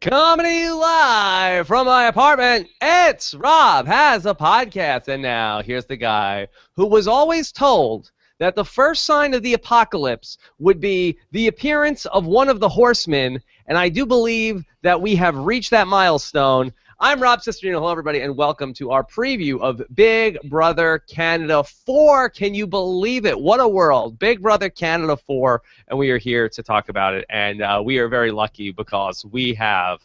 Comedy live from my apartment. It's Rob has a podcast, and now here's the guy who was always told that the first sign of the apocalypse would be the appearance of one of the horsemen, and I do believe that we have reached that milestone. I'm Rob Cesternino. Hello, everybody, and welcome to our preview of Big Brother Canada 4. Can you believe it? What a world. Big Brother Canada 4, and we are here to talk about it. And we are very lucky because we have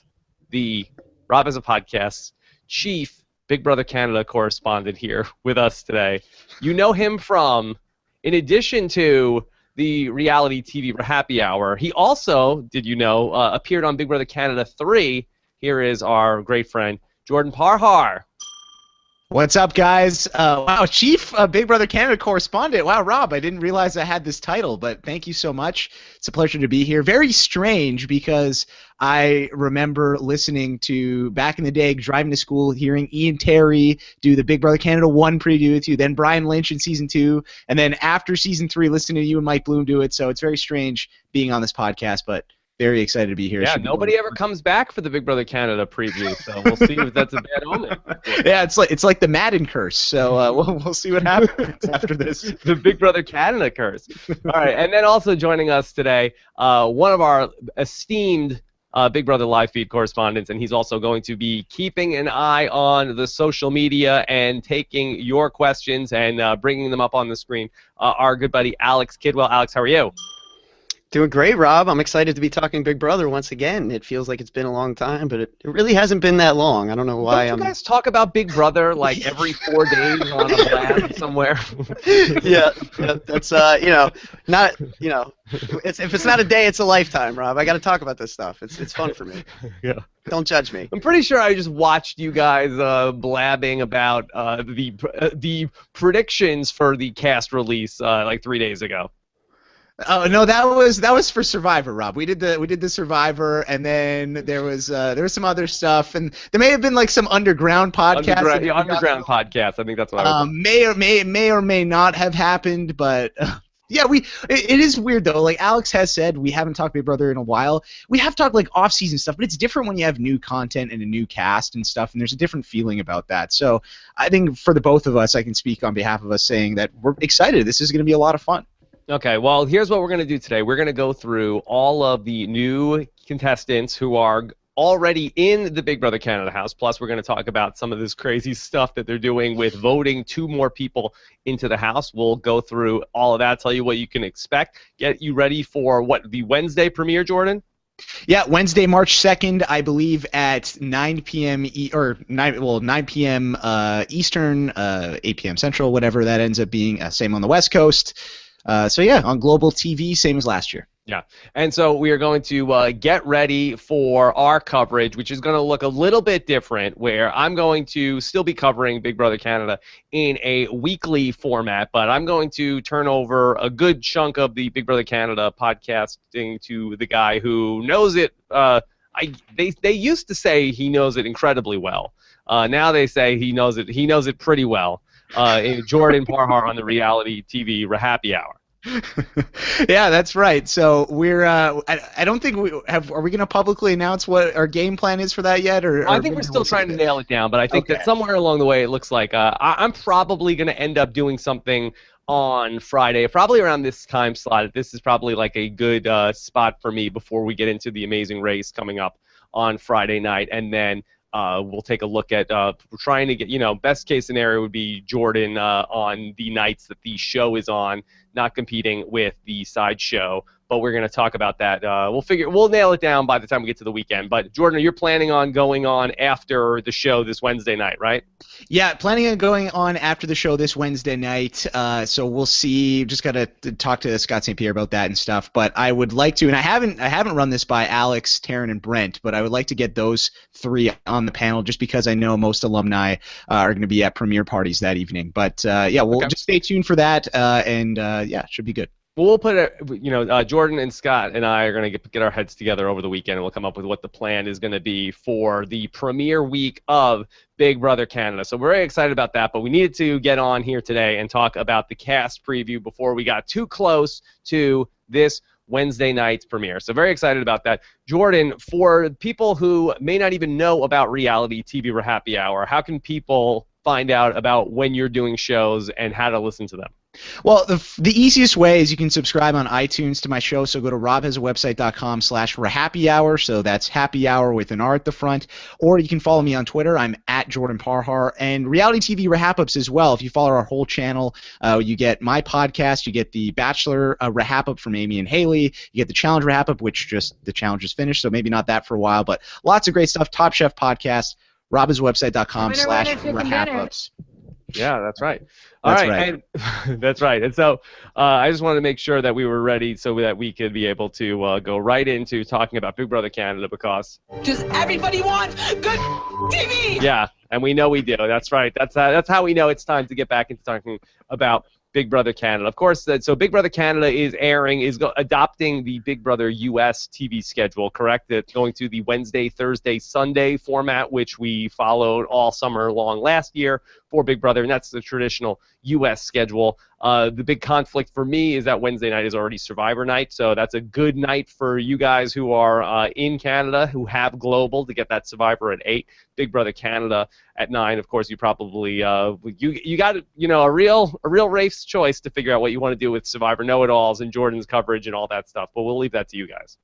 the Rob as a Podcast chief Big Brother Canada correspondent here with us today. You know him from, in addition to the reality TV Happy Hour, he also, did you know, appeared on Big Brother Canada 3. Here is our great friend, Jordan Parhar. What's up, guys? Wow, Chief Big Brother Canada correspondent. Wow, Rob, I didn't realize I had this title, but thank you so much. It's a pleasure to be here. Very strange because I remember listening to, back in the day, driving to school, hearing Ian Terry do the Big Brother Canada 1 preview with you, then Brian Lynch in Season 2, and then after Season 3, listening to you and Mike Bloom do it. So it's very strange being on this podcast, but very excited to be here. Yeah, nobody ever comes back for the Big Brother Canada preview, so we'll see if that's a bad omen. Yeah, it's like the Madden curse. So we'll see what happens after this. The Big Brother Canada curse. All right, and then also joining us today, one of our esteemed Big Brother live feed correspondents, and he's also going to be keeping an eye on the social media and taking your questions and bringing them up on the screen. Our good buddy Alex Kidwell. Alex, how are you? Doing great, Rob. I'm excited to be talking Big Brother once again. It feels like it's been a long time, but it really hasn't been that long. I don't know why. Don't you guys talk about Big Brother like every 4 days on a blast somewhere? Yeah, that's not if it's not a day, it's a lifetime, Rob. I got to talk about this stuff. It's fun for me. Yeah. Don't judge me. I'm pretty sure I just watched you guys blabbing about the predictions for the cast release like 3 days ago. Oh no, that was for Survivor, Rob. We did the Survivor, and then there was some other stuff, and there may have been like some underground podcast. Underground podcast. I think that's what I was. May or may not have happened, but yeah, it is weird though. Like Alex has said, we haven't talked Big Brother in a while. We have talked like off-season stuff, but it's different when you have new content and a new cast and stuff, and there's a different feeling about that. So I think for the both of us, I can speak on behalf of us saying that we're excited. This is going to be a lot of fun. Okay, well, here's what we're going to do today. We're going to go through all of the new contestants who are already in the Big Brother Canada house, plus we're going to talk about some of this crazy stuff that they're doing with voting 2 more people into the house. We'll go through all of that, tell you what you can expect, get you ready for, the Wednesday premiere, Jordan? Yeah, Wednesday, March 2nd, I believe at 9 p.m. 9 p.m. Eastern, 8 p.m. Central, whatever that ends up being, same on the West Coast. So yeah, on Global TV, same as last year. Yeah, and so we are going to get ready for our coverage, which is going to look a little bit different, where I'm going to still be covering Big Brother Canada in a weekly format, but I'm going to turn over a good chunk of the Big Brother Canada podcasting to the guy who knows it. They used to say he knows it incredibly well. Now they say he knows it pretty well. Jordan Parhar on the reality TV Happy Hour. Yeah, that's right. So we're I don't think are we going to publicly announce what our game plan is for that yet, or I think we're still trying to nail it down, but I think that somewhere along the way it looks like I'm probably going to end up doing something on Friday, probably around this time slot. This is probably like a good spot for me before we get into the amazing race coming up on Friday night, and then we'll take a look at we're trying to get, best case scenario would be Jordan on the nights that the show is on, not competing with the side show. But we're going to talk about that. We'll nail it down by the time we get to the weekend. But Jordan, you're planning on going on after the show this Wednesday night, right? Yeah, planning on going on after the show this Wednesday night. So we'll see. Just got to talk to Scott St. Pierre about that and stuff. But I would like to, and I haven't run this by Alex, Taryn, and Brent, but I would like to get those 3 on the panel just because I know most alumni are going to be at premiere parties that evening. But yeah, we'll just stay tuned for that, and yeah, it should be good. Well, we'll put Jordan and Scott and I are going to get our heads together over the weekend, and we'll come up with what the plan is going to be for the premiere week of Big Brother Canada. So we're very excited about that, but we needed to get on here today and talk about the cast preview before we got too close to this Wednesday night's premiere. So very excited about that. Jordan, for people who may not even know about reality TV Happy Hour, how can people find out about when you're doing shows and how to listen to them? Well, the easiest way is you can subscribe on iTunes to my show. So go to robhasawebsite.com/happyhour. So that's happy hour with an R at the front. Or you can follow me on Twitter. I'm at Jordan Parhar. And Reality TV Wrap-Ups as well. If you follow our whole channel, you get my podcast. You get the Bachelor Wrap-Up from Amy and Haley. You get the Challenge Wrap-Up, which the challenge is finished. So maybe not that for a while. But lots of great stuff. Top Chef podcast. robhasawebsite.com/wrap-ups. Yeah, that's right. All right. And, that's right. And so I just wanted to make sure that we were ready so that we could be able to go right into talking about Big Brother Canada because... Does everybody want good TV? Yeah, and we know we do. That's right. That's how we know it's time to get back into talking about Big Brother Canada. Of course, so Big Brother Canada is adopting the Big Brother US TV schedule, correct? It's going to the Wednesday, Thursday, Sunday format, which we followed all summer long last year for Big Brother, and that's the traditional US schedule. The big conflict for me is that Wednesday night is already Survivor night, so that's a good night for you guys who are in Canada, who have Global, to get that Survivor at 8. Big Brother Canada at 9. Of course, you probably you got a real Rafe's choice to figure out what you want to do with Survivor Know-It-Alls and Jordan's coverage and all that stuff. But we'll leave that to you guys.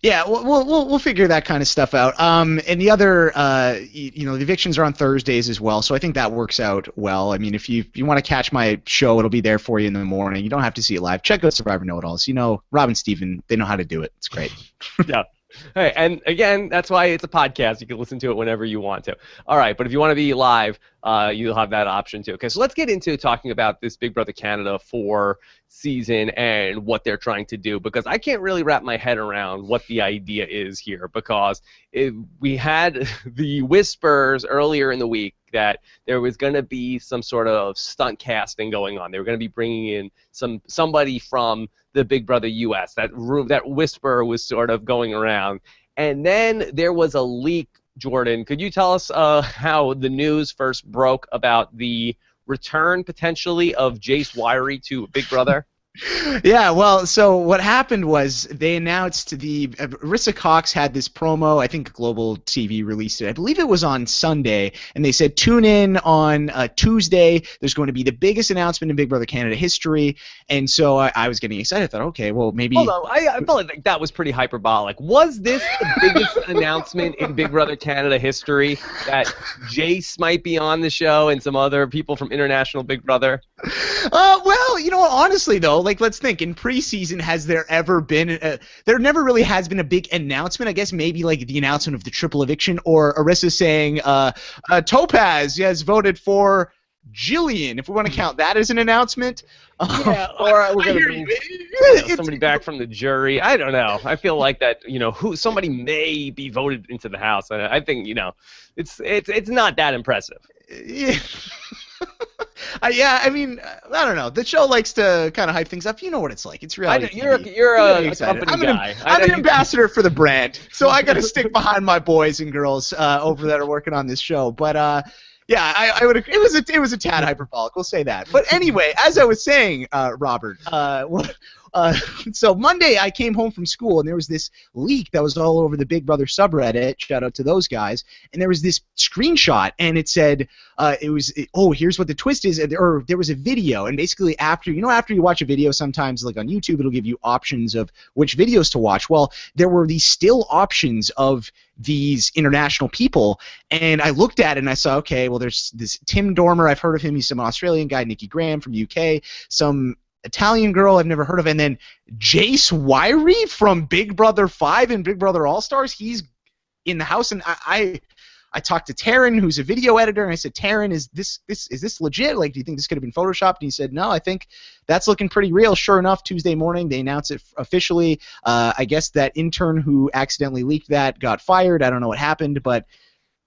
Yeah, we'll figure that kind of stuff out. And the other, the evictions are on Thursdays as well, so I think that works out well. I mean, if you want to catch my show, it'll be there for you in the morning. You don't have to see it live. Check out Survivor Know-It-Alls. Rob and Steven, they know how to do it. It's great. Yeah. Hey, and again, that's why it's a podcast. You can listen to it whenever you want to. All right, but if you want to be live, you'll have that option too. Okay, so let's get into talking about this Big Brother Canada 4 season and what they're trying to do, because I can't really wrap my head around what the idea is here, because we had the whispers earlier in the week that there was going to be some sort of stunt casting going on. They were going to be bringing in somebody from the Big Brother US. That whisper was sort of going around. And then there was a leak. Jordan, could you tell us how the news first broke about the return, potentially, of Jace Wiry to Big Brother? Yeah, well, so what happened was they announced Arissa Cox had this promo. I think Global TV released it. I believe it was on Sunday, and they said tune in on Tuesday. There's going to be the biggest announcement in Big Brother Canada history. And so I was getting excited. I thought, okay, well, maybe... Hold on, I felt like that was pretty hyperbolic. Was this the biggest announcement in Big Brother Canada history, that Jace might be on the show and some other people from International Big Brother? Well, honestly, though, let's think. In preseason, has there ever been there never really has been a big announcement. I guess maybe the announcement of the triple eviction, or Arissa saying Topaz has voted for Jillian, if we want to count that as an announcement. Yeah, or we're going to bring somebody back from the jury. I don't know. I feel like that, somebody may be voted into the House. I think, it's not that impressive. Yeah. Yeah, I mean, I don't know. The show likes to kind of hype things up. You know what it's like. It's reality. You're a company guy. I'm an ambassador for the brand, so I got to stick behind my boys and girls over that are working on this show. But yeah, I would. It was a tad hyperbolic. We'll say that. But anyway, as I was saying, Robert, so Monday I came home from school and there was this leak that was all over the Big Brother subreddit. Shout out to those guys. And there was this screenshot and it said, here's what the twist is. Or there was a video, and basically after you watch a video, sometimes on YouTube it'll give you options of which videos to watch. Well, there were these still options of these international people, and I looked at it and I saw, okay, well, there's this Tim Dormer, I've heard of him, he's some Australian guy, Nikki Graham from UK, some Italian girl I've never heard of, and then Jace Wiry from Big Brother 5 and Big Brother All-Stars, he's in the house. And I talked to Taryn, who's a video editor, and I said, Taryn, is this legit? Do you think this could have been photoshopped? And he said, no, I think that's looking pretty real. Sure enough, Tuesday morning they announced it officially. I guess that intern who accidentally leaked that got fired. I don't know what happened, but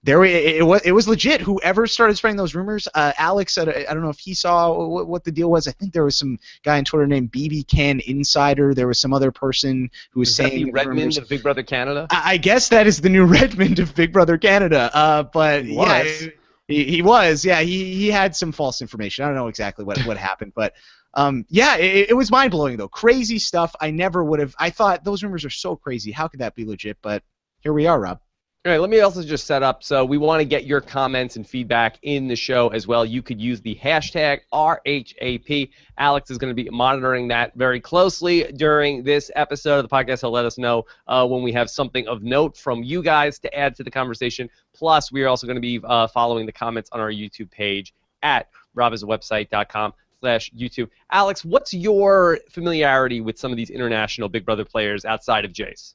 it was legit. Whoever started spreading those rumors, Alex, I don't know if he saw what the deal was. I think there was some guy on Twitter named BBCAN4 Insider. There was some other person who was saying the Redmond of Big Brother Canada. I guess that is the new Redmond of Big Brother Canada. But he was. Yeah, he was. Yeah, he had some false information. I don't know exactly what happened, but Yeah, it was mind-blowing, though. Crazy stuff. I never would have. I thought those rumors are so crazy. How could that be legit? But here we are, Rob. All right, let me also just set up, so we want to get your comments and feedback in the show as well. You could use the hashtag RHAP. Alex is going to be monitoring that very closely during this episode of the podcast. He'll let us know when we have something of note from you guys to add to the conversation. Plus, we are also going to be following the comments on our YouTube page at robisawebsite.com/YouTube. Alex, what's your familiarity with some of these international Big Brother players outside of Jace?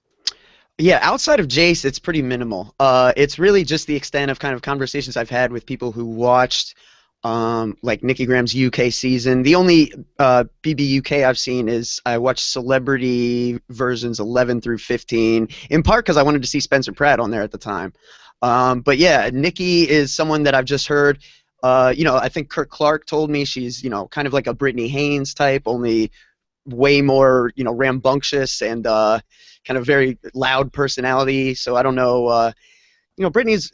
Yeah, outside of Jace, it's pretty minimal. It's really just the extent of kind of conversations I've had with people who watched, like Nikki Graham's UK season. The only BBUK I've seen is I watched Celebrity versions 11 through 15, in part because I wanted to see Spencer Pratt on there at the time. But yeah, Nikki is someone that I've just heard. I think Kurt Clark told me she's, kind of like a Brittany Haynes type, only way more, rambunctious and kind of very loud personality. So I don't know,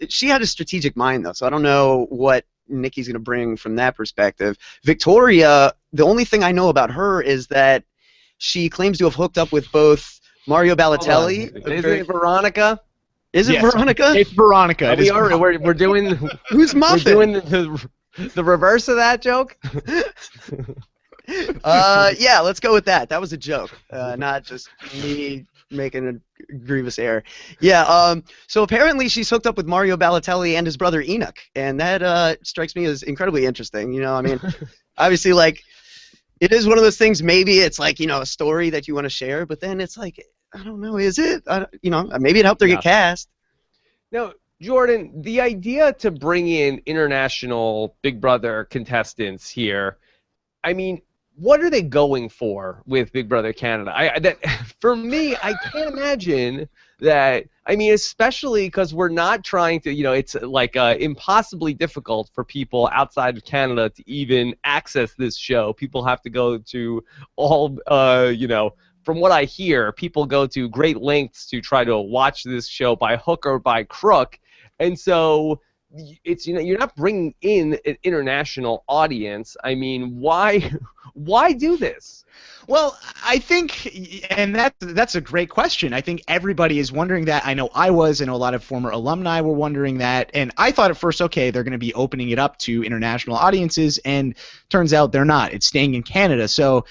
she had a strategic mind though, so I don't know what Nikki's going to bring from that perspective. Victoria, the only thing I know about her is that she claims to have hooked up with both Mario Balotelli. Is it Veronica? Is it Yes, Veronica? It's Veronica. We're doing Who's Muffin? we're doing the reverse of that joke. Yeah, let's go with that. That was a joke, not just me making a grievous error. Yeah, so apparently she's hooked up with Mario Balotelli and his brother Enoch, and that strikes me as incredibly interesting. Obviously, like, it is one of those things, maybe it's like, a story that you want to share, but then it's like, I don't know, is it? Maybe it helped her get cast. Now, Jordan, the idea to bring in international Big Brother contestants here, I mean, what are they going for with Big Brother Canada? For me, I can't imagine that. I mean, especially because we're not trying to, it's like impossibly difficult for people outside of Canada to even access this show. People have to go to all, from what I hear, people go to great lengths to try to watch this show by hook or by crook. And so it's, you're not bringing in an international audience. I mean, why do this? Well, I think, and that's a great question. I think everybody is wondering that. I know I was. I know a lot of former alumni were wondering that. And I thought at first, okay, they're going to be opening it up to international audiences, and turns out they're not. It's staying in Canada. So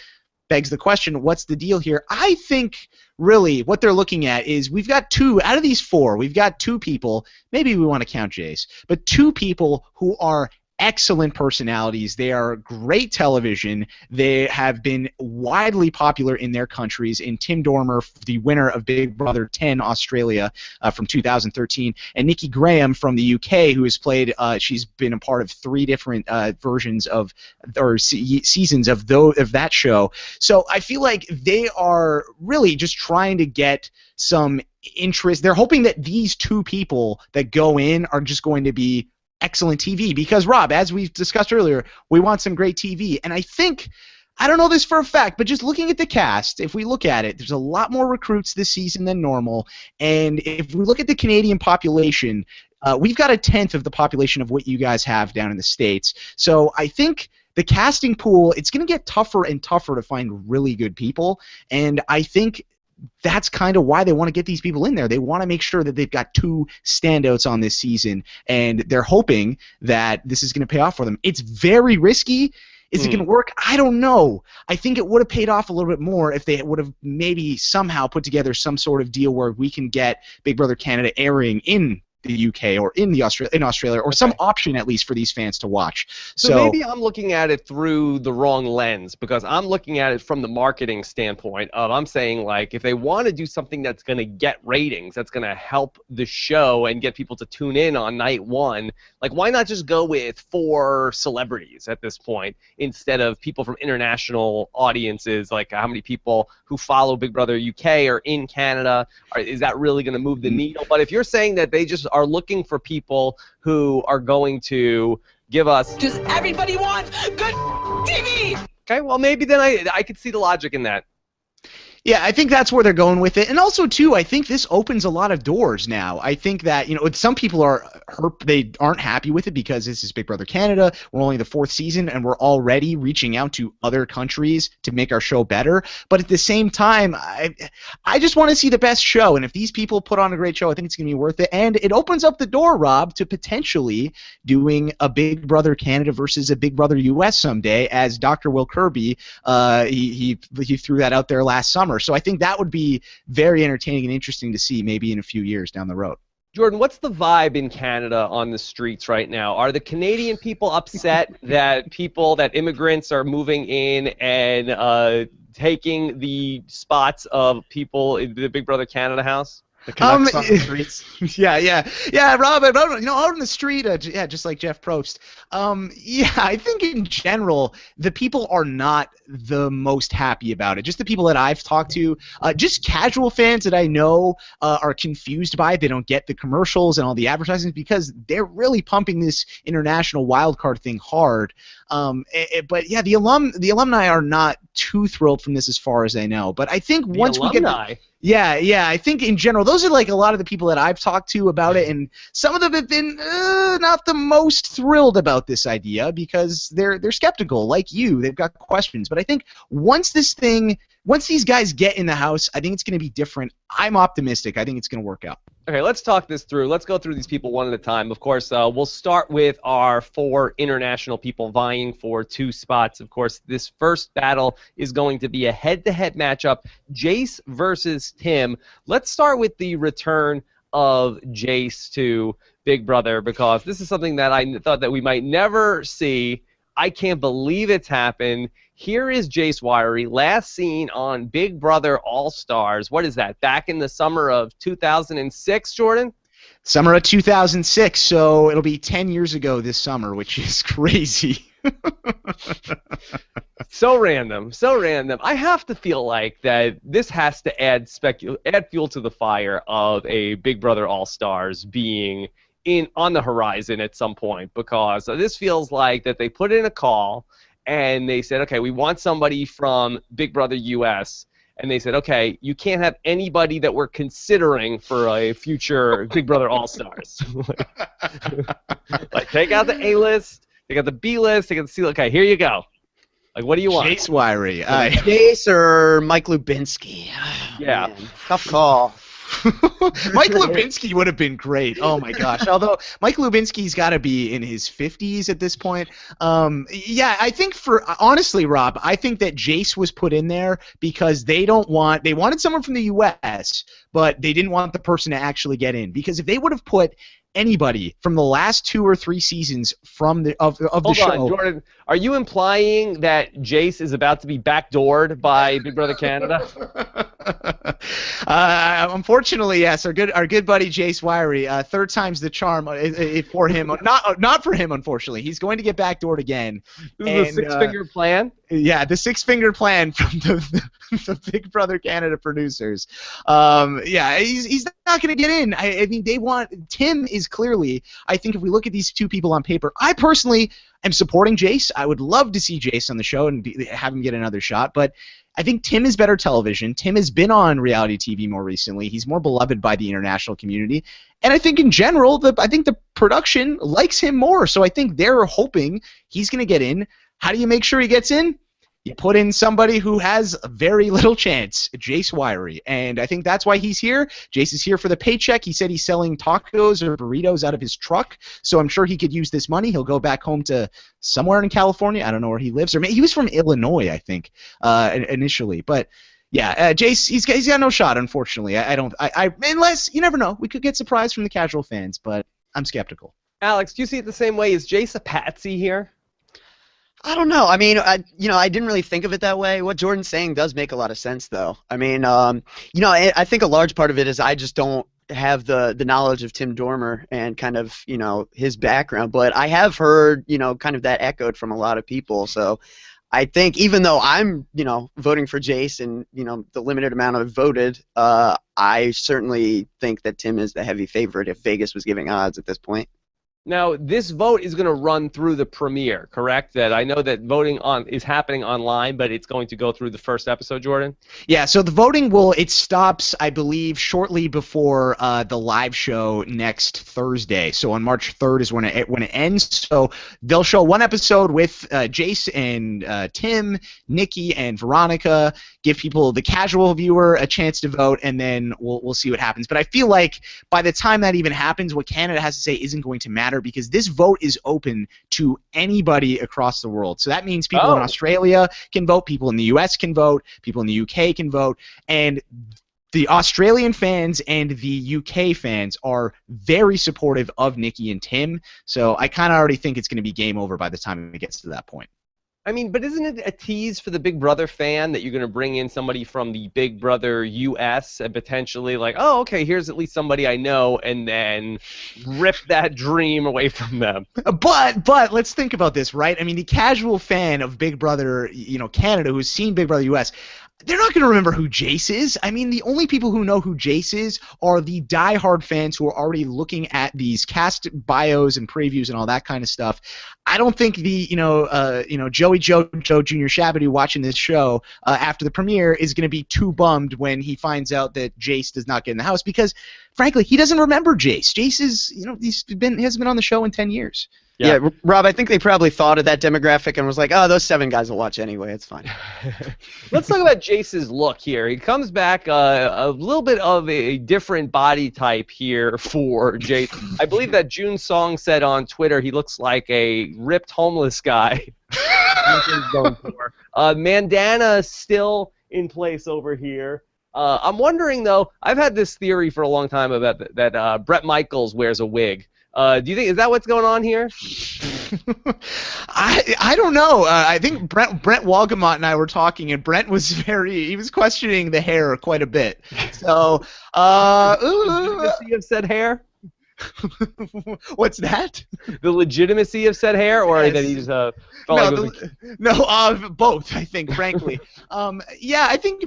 begs the question, what's the deal here? I think really what they're looking at is we've got two, out of these four, we've got two people, maybe we want to count Jace, but two people who are excellent personalities. They are great television. They have been widely popular in their countries. In Tim Dormer, the winner of Big Brother 10 Australia from 2013, and Nikki Graham from the UK, who has played. She's been a part of 3 different versions of or seasons of that show. So I feel like they are really just trying to get some interest. They're hoping that these two people that go in are just going to be excellent TV, because Rob, as we've discussed earlier, we want some great TV. And I think, I don't know this for a fact, but just looking at the cast, if we look at it, there's a lot more recruits this season than normal. And if we look at the Canadian population, we've got 1/10 of the population of what you guys have down in the States. So I think the casting pool, it's going to get tougher and tougher to find really good people. And I think that's kind of why they want to get these people in there. They want to make sure that they've got 2 standouts on this season, and they're hoping that this is going to pay off for them. It's very risky. Is it going to work? I don't know. I think it would have paid off a little bit more if they would have maybe somehow put together some sort of deal where we can get Big Brother Canada airing in the UK or in Australia, or some option at least for these fans to watch. So maybe I'm looking at it through the wrong lens, because I'm looking at it from the marketing standpoint of, I'm saying, like, if they want to do something that's going to get ratings, that's going to help the show and get people to tune in on night 1, like, why not just go with 4 celebrities at this point instead of people from international audiences? Like, how many people who follow Big Brother UK are in Canada? Is that really going to move the needle? But if you're saying that they just are looking for people who are going to give us... Does everybody want good TV? Okay, well, maybe then I could see the logic in that. Yeah, I think that's where they're going with it. And also, too, I think this opens a lot of doors now. I think that, some people are they aren't happy with it because this is Big Brother Canada. We're only the 4th season, and we're already reaching out to other countries to make our show better. But at the same time, I just want to see the best show, and if these people put on a great show, I think it's going to be worth it. And it opens up the door, Rob, to potentially doing a Big Brother Canada versus a Big Brother US someday, as Dr. Will Kirby, he threw that out there last summer. So I think that would be very entertaining and interesting to see maybe in a few years down the road. Jordan, what's the vibe in Canada on the streets right now? Are the Canadian people upset that immigrants are moving in and taking the spots of people in the Big Brother Canada house? The Canucks on the streets. yeah, Rob. Out in the street, just like Jeff Probst. I think in general, the people are not the most happy about it. Just the people that I've talked to, just casual fans that I know are confused by it. They don't get the commercials and all the advertisements because they're really pumping this international wildcard thing hard. But yeah, the alumni are not too thrilled from this as far as I know. But I think once we get I think in general, those are like a lot of the people that I've talked to about it, and some of them have been not the most thrilled about this idea because they're skeptical, like you. They've got questions. But I think once these guys get in the house, I think it's going to be different. I'm optimistic. I think it's going to work out. Okay, let's talk this through. Let's go through these people one at a time. Of course, we'll start with our 4 international people vying for 2 spots. Of course, this first battle is going to be a head-to-head matchup, Jace versus Tim. Let's start with the return of Jace to Big Brother, because this is something that I thought that we might never see. I can't believe it's happened. Here is Jace Wiry, last seen on Big Brother All-Stars. What is that, back in the summer of 2006, Jordan? Summer of 2006, so it'll be 10 years ago this summer, which is crazy. So random, so random. I have to feel like that this has to add fuel to the fire of a Big Brother All-Stars being on the horizon at some point, because this feels like that they put in a call and they said, okay, we want somebody from Big Brother US, and they said, okay, you can't have anybody that we're considering for a future Big Brother All-Stars. Like, take out the A-list, take out the B-list, take out the C-list. Okay, here you go. Like, what do you want? Jace Wiry. Jace or Mike Lubinsky? Yeah. Man, tough call. Mike Lubinsky would have been great. Oh my gosh! Although Mike Lubinsky's got to be in his 50s at this point. I think honestly, Rob, I think that Jace was put in there because they wanted someone from the U.S., but they didn't want the person to actually get in, because if they would have put anybody from the last 2 or 3 seasons of the show. Hold on, Jordan. Are you implying that Jace is about to be backdoored by Big Brother Canada? Unfortunately, yes. Our good buddy Jace Wiry, 3rd time's the charm for him. Not for him, unfortunately. He's going to get backdoored again. This is the 6-finger plan? Yeah, the 6-finger plan from the Big Brother Canada producers. He's not going to get in. I mean, Tim is clearly, I think if we look at these 2 people on paper, I personally am supporting Jace. I would love to see Jace on the show and have him get another shot, but I think Tim is better television. Tim has been on reality TV more recently. He's more beloved by the international community. And I think in general, I think the production likes him more. So I think they're hoping he's going to get in. How do you make sure he gets in? You put in somebody who has very little chance, Jace Wiry. And I think that's why he's here. Jace is here for the paycheck. He said he's selling tacos or burritos out of his truck, so I'm sure he could use this money. He'll go back home to somewhere in California. I don't know where he lives. Or maybe he was from Illinois, I think, initially. But yeah, Jace, he's got no shot, unfortunately. Unless, you never know. We could get surprised from the casual fans, but I'm skeptical. Alex, do you see it the same way? Is Jace a patsy here? I don't know. I mean, I didn't really think of it that way. What Jordan's saying does make a lot of sense, though. I mean, I think a large part of it is I just don't have the knowledge of Tim Dormer and kind of, his background. But I have heard, kind of that echoed from a lot of people. So I think even though I'm, voting for Jace and, the limited amount I've voted, I certainly think that Tim is the heavy favorite if Vegas was giving odds at this point. Now, this vote is going to run through the premiere, correct? That I know that voting is happening online, but it's going to go through the first episode, Jordan? Yeah, so the voting it stops, I believe, shortly before the live show next Thursday. So on March 3rd is when it ends. So they'll show one episode with Jace and Tim, Nikki, and Veronica, give people, the casual viewer, a chance to vote, and then we'll see what happens. But I feel like by the time that even happens, what Canada has to say isn't going to matter, because this vote is open to anybody across the world. So that means people in Australia can vote, people in the US can vote, people in the UK can vote, and the Australian fans and the UK fans are very supportive of Nikki and Tim. So I kind of already think it's going to be game over by the time it gets to that point. I mean, but isn't it a tease for the Big Brother fan that you're going to bring in somebody from the Big Brother US and potentially like, oh, okay, here's at least somebody I know, and then rip that dream away from them? But let's think about this, right? I mean, the casual fan of Big Brother, Canada, who's seen Big Brother US, they're not going to remember who Jace is. I mean, the only people who know who Jace is are the diehard fans who are already looking at these cast bios and previews and all that kind of stuff. I don't think the Joey Jojo Jr. Shabadoo watching this show after the premiere is going to be too bummed when he finds out that Jace does not get in the house, because frankly he doesn't remember Jace. Jace is hasn't been on the show in 10 years. Yeah, Rob, I think they probably thought of that demographic and was like, oh, those 7 guys will watch anyway. It's fine. Let's talk about Jace's look here. He comes back a little bit of a different body type here for Jace. I believe that June Song said on Twitter he looks like a ripped homeless guy. Bandana still in place over here. I'm wondering, though, I've had this theory for a long time about that Bret Michaels wears a wig. Do you think, is that what's going on here? I don't know. I think Brent Walgamot and I were talking, and Brent was he was questioning the hair quite a bit. So, legitimacy of said hair? What's that? The legitimacy of said hair, or yes. that he just felt like both, I think, frankly. Yeah, I think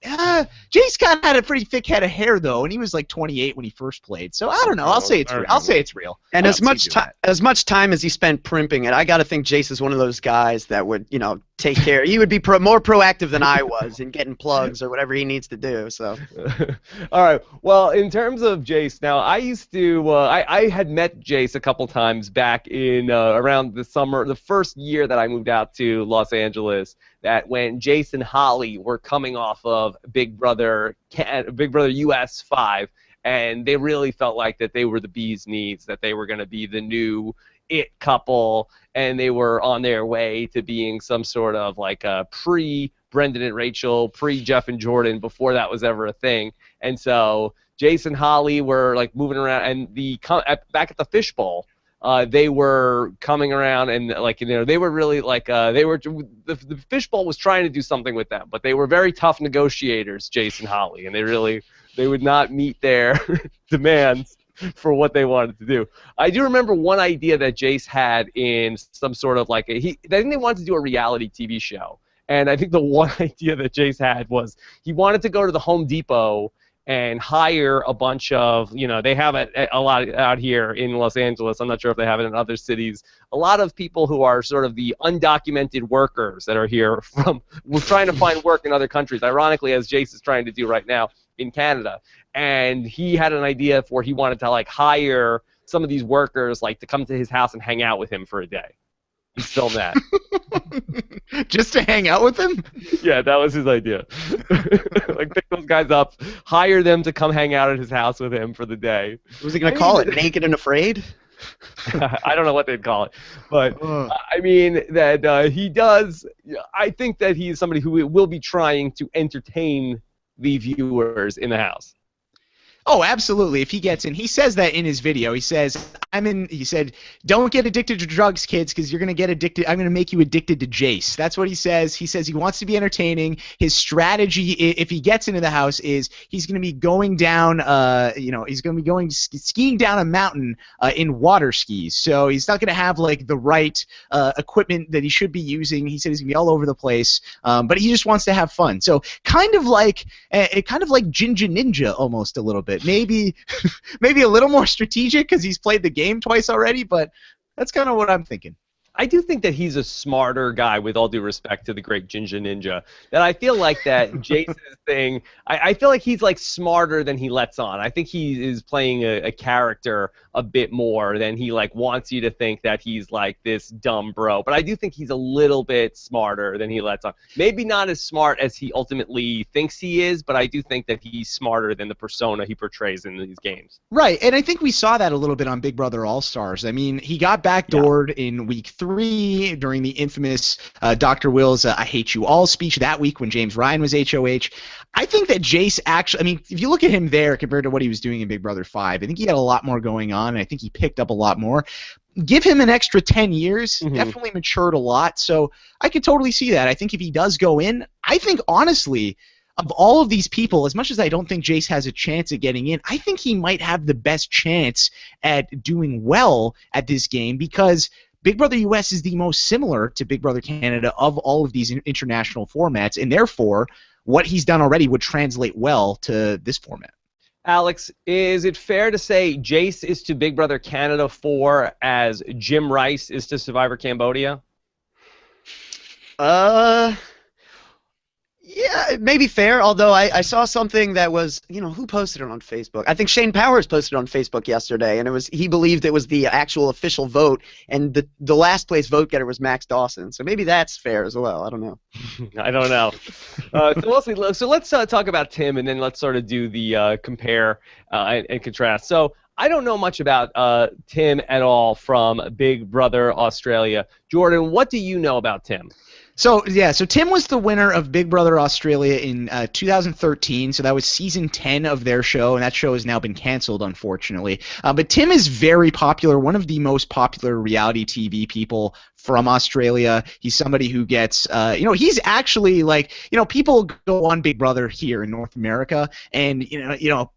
Jace kind of had a pretty thick head of hair, though, and he was like 28 when he first played. So I don't know. I'll say it's real. And as much time as he spent primping it, I got to think Jace is one of those guys that would, take care. He would be more proactive than I was in getting plugs or whatever he needs to do. So. All right. Well, in terms of Jace, now I used to. I had met Jace a couple times back in around the summer, the first year that I moved out to Los Angeles. That when Jace and Holly were coming off of Big Brother US 5, and they really felt like that they were the bee's knees, that they were going to be the new it couple, and they were on their way to being some sort of like a pre-Brendan and Rachel, pre-Jeff and Jordan, before that was ever a thing. And so Jace and Holly were like moving around, and back at the Fishbowl, they were coming around, and they were really like the Fishbowl was trying to do something with them, but they were very tough negotiators, Jace and Holly, and they would not meet their demands for what they wanted to do. I do remember one idea that Jace had in some sort of I think they wanted to do a reality TV show, and I think the one idea that Jace had was he wanted to go to the Home Depot and hire a bunch of, they have it a lot out here in Los Angeles. I'm not sure if they have it in other cities. A lot of people who are sort of the undocumented workers that are here we're trying to find work in other countries, ironically, as Jace is trying to do right now in Canada. And he had an idea for he wanted to hire some of these workers to come to his house and hang out with him for a day. He's filmed that. Just to hang out with him? Yeah, that was his idea. Pick those guys up, hire them to come hang out at his house with him for the day. Was he going to call it Naked and Afraid? I don't know what they'd call it. But, I mean, that he does, I think that he is somebody who will be trying to entertain the viewers in the house. Oh, absolutely. If he gets in, he says that in his video. He says, he said, don't get addicted to drugs, kids, because you're going to get addicted. I'm going to make you addicted to Jace. That's what he says. He says he wants to be entertaining. His strategy, if he gets into the house, is he's going to be going down, he's going to be going skiing down a mountain in water skis. So he's not going to have the right equipment that he should be using. He said he's going to be all over the place, but he just wants to have fun. So kind of like Ginger Ninja almost a little bit. Maybe a little more strategic because he's played the game twice already, but that's kind of what I'm thinking. I do think that he's a smarter guy, with all due respect to the great Ginger Ninja. That I feel like that Jace's thing, I feel like he's like smarter than he lets on. I think he is playing a character a bit more than he like wants you to think that he's like this dumb bro. But I do think he's a little bit smarter than he lets on. Maybe not as smart as he ultimately thinks he is, but I do think that he's smarter than the persona he portrays in these games. Right, and I think we saw that a little bit on Big Brother All-Stars. I mean, he got backdoored in week 3 during the infamous Dr. Will's I Hate You All speech that week when James Ryan was HOH. I think that Jace actually, I mean, if you look at him there compared to what he was doing in Big Brother 5, I think he had a lot more going on, and I think he picked up a lot more. Give him an extra 10 years, definitely matured a lot, so I could totally see that. I think if he does go in, I think, honestly, of all of these people, as much as I don't think Jace has a chance at getting in, I think he might have the best chance at doing well at this game because Big Brother US is the most similar to Big Brother Canada of all of these international formats, and therefore, what he's done already would translate well to this format. Alex, is it fair to say Jace is to Big Brother Canada 4 as Jim Rice is to Survivor Cambodia? Yeah, it may be fair, although I saw something that was, who posted it on Facebook? I think Shane Powers posted it on Facebook yesterday, and he believed it was the actual official vote, and the last place vote getter was Max Dawson. So maybe that's fair as well. I don't know. I don't know. So let's talk about Tim, and then let's sort of do the compare and contrast. So I don't know much about Tim at all from Big Brother Australia. Jordan, what do you know about Tim? So Tim was the winner of Big Brother Australia in 2013, so that was season 10 of their show, and that show has now been canceled, unfortunately. But Tim is very popular, one of the most popular reality TV people from Australia. He's somebody who gets, he's actually like, people go on Big Brother here in North America, and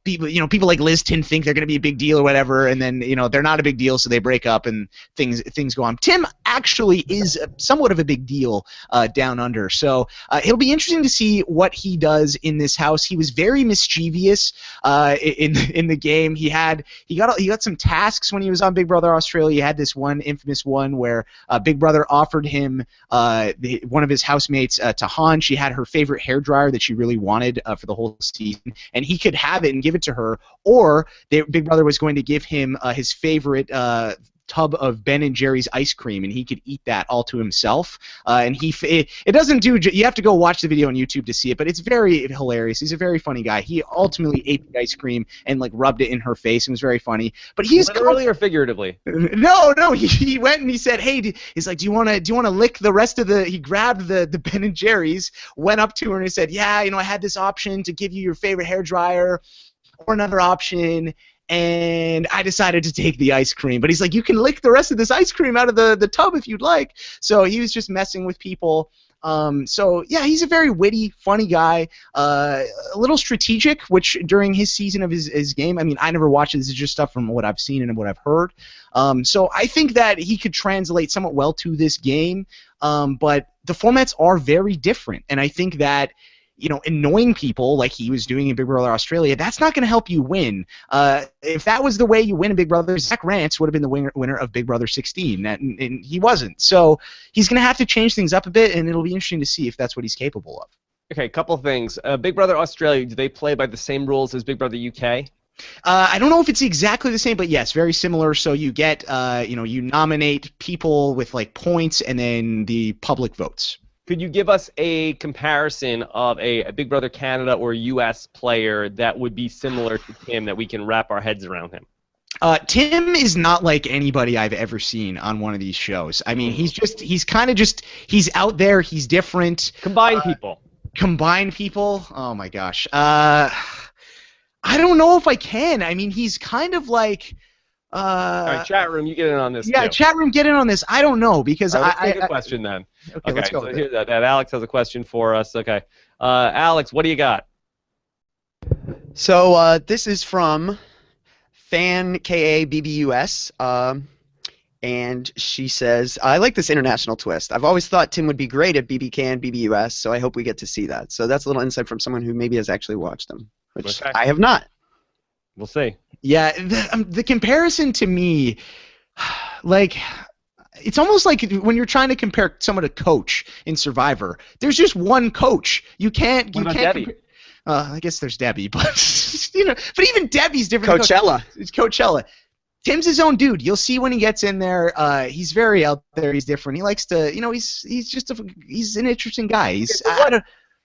people like Liz Tin think they're going to be a big deal or whatever, and then they're not a big deal, so they break up and things go on. Tim actually is somewhat of a big deal down under, so it'll be interesting to see what he does in this house. He was very mischievous in the game. He got some tasks when he was on Big Brother Australia. He had this one infamous one where Big Brother offered him one of his housemates, Tahan. She had her favorite hairdryer that she really wanted for the whole season, and he could have it and give it to her, or Big Brother was going to give him his favorite tub of Ben & Jerry's ice cream, and he could eat that all to himself. And it doesn't do. You have to go watch the video on YouTube to see it, but it's very hilarious. He's a very funny guy. He ultimately ate the ice cream and like rubbed it in her face. It was very funny. But he's literally or figuratively? No. He went and he said, "Hey," he's like, "Do you want to lick the rest of the?" He grabbed the Ben & Jerry's, went up to her and he said, "Yeah, I had this option to give you your favorite hairdryer, or another option." And I decided to take the ice cream. But he's like, you can lick the rest of this ice cream out of the tub if you'd like. So he was just messing with people. So, yeah, he's a very witty, funny guy, a little strategic, which during his season of his game, I mean, I never watched it. This is just stuff from what I've seen and what I've heard. So I think that he could translate somewhat well to this game. But the formats are very different. And I think that annoying people like he was doing in Big Brother Australia, that's not going to help you win. If that was the way you win in Big Brother, Zach Rance would have been the winner of Big Brother 16, and he wasn't. So he's going to have to change things up a bit, and it'll be interesting to see if that's what he's capable of. Okay, couple things. Big Brother Australia, do they play by the same rules as Big Brother UK? I don't know if it's exactly the same, but yes, very similar. So you get, you nominate people with like points, and then the public votes. Could you give us a comparison of a Big Brother Canada or US player that would be similar to Tim that we can wrap our heads around him? Tim is not like anybody I've ever seen on one of these shows. I mean, he's out there, he's different. Combine people. Oh my gosh. I don't know if I can. I mean, he's kind of like... all right, chat room, you get in on this. Yeah, too. Chat room, get in on this. I don't know because let's take a question then. Okay, let's go. So here, that Alex has a question for us. Okay, Alex, what do you got? So this is from Fan KABBUS, and she says, "I like this international twist. I've always thought Tim would be great at BBCAN, BBUS, so I hope we get to see that." So that's a little insight from someone who maybe has actually watched them, which I have not. We'll see. Yeah, the comparison to me, like, it's almost like when you're trying to compare someone to Coach in Survivor. There's just one Coach. You can't. What about Debbie? I guess there's Debbie, but but even Debbie's different. Coachella. It's Coachella. Tim's his own dude. You'll see when he gets in there. He's very out there. He's different. He likes to, he's an interesting guy.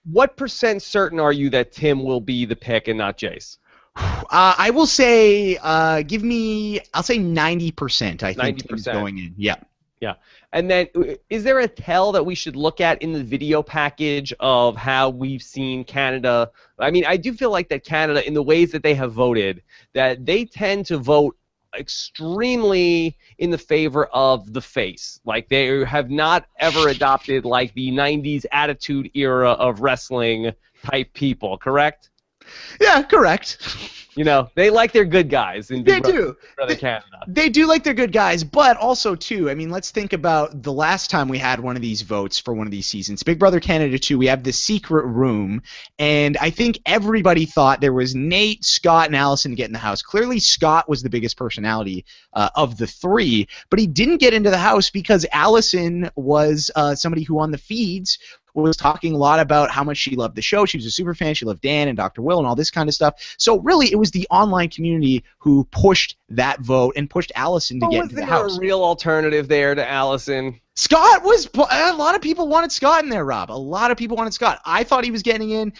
What percent certain are you that Tim will be the pick and not Jace? I will say, I'll say 90%. I think 90%. Tim's going in. Yeah. Yeah. And then, is there a tell that we should look at in the video package of how we've seen Canada? I mean, I do feel like that Canada, in the ways that they have voted, that they tend to vote extremely in the favor of the face. Like, they have not ever adopted, like, the 90s attitude era of wrestling type people, correct? Yeah, correct. You know, they like their good guys in Big do. Brother Canada. They do like their good guys, but also, too, I mean, let's think about the last time we had one of these votes for one of these seasons. Big Brother Canada 2, we have the secret room, and I think everybody thought there was Nate, Scott, and Allison to get in the house. Clearly, Scott was the biggest personality of the three, but he didn't get into the house because Allison was somebody who on the feeds was talking a lot about how much she loved the show. She was a super fan. She loved Dan and Dr. Will and all this kind of stuff. So really, it was the online community who pushed that vote and pushed Allison to get into the house. Was there a real alternative there to Allison? Scott was – a lot of people wanted Scott in there, Rob. A lot of people wanted Scott. I thought he was getting in.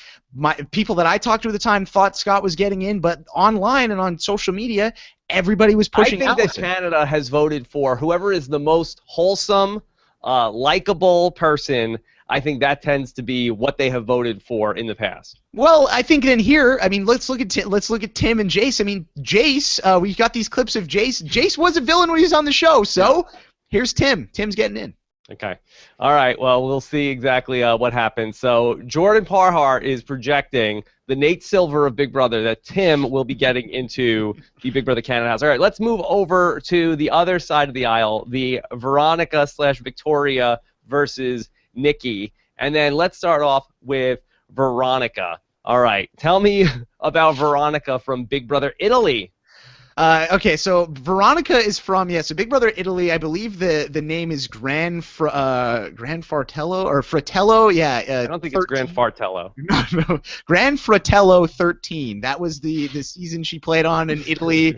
People that I talked to at the time thought Scott was getting in, but online and on social media, everybody was pushing Allison. I think that Canada has voted for whoever is the most wholesome, likable person. I think that tends to be what they have voted for in the past. Well, I think in here, I mean, let's look at Tim and Jace. I mean, Jace, we've got these clips of Jace. Jace was a villain when he was on the show, so here's Tim. Tim's getting in. Okay. All right. Well, we'll see exactly what happens. So Jordan Parhar is projecting the Nate Silver of Big Brother that Tim will be getting into the Big Brother Canada house. All right. Let's move over to the other side of the aisle, the Veronica/Victoria versus Nikki. And then let's start off with Veronica. All right. Tell me about Veronica from Big Brother Italy. Okay, so Veronica is from, so Big Brother Italy. I believe the name is Gran Fratello or Fratello. Yeah. I don't think 13. It's Gran Fratello. No, Gran Fratello 13. That was the season she played on in Italy.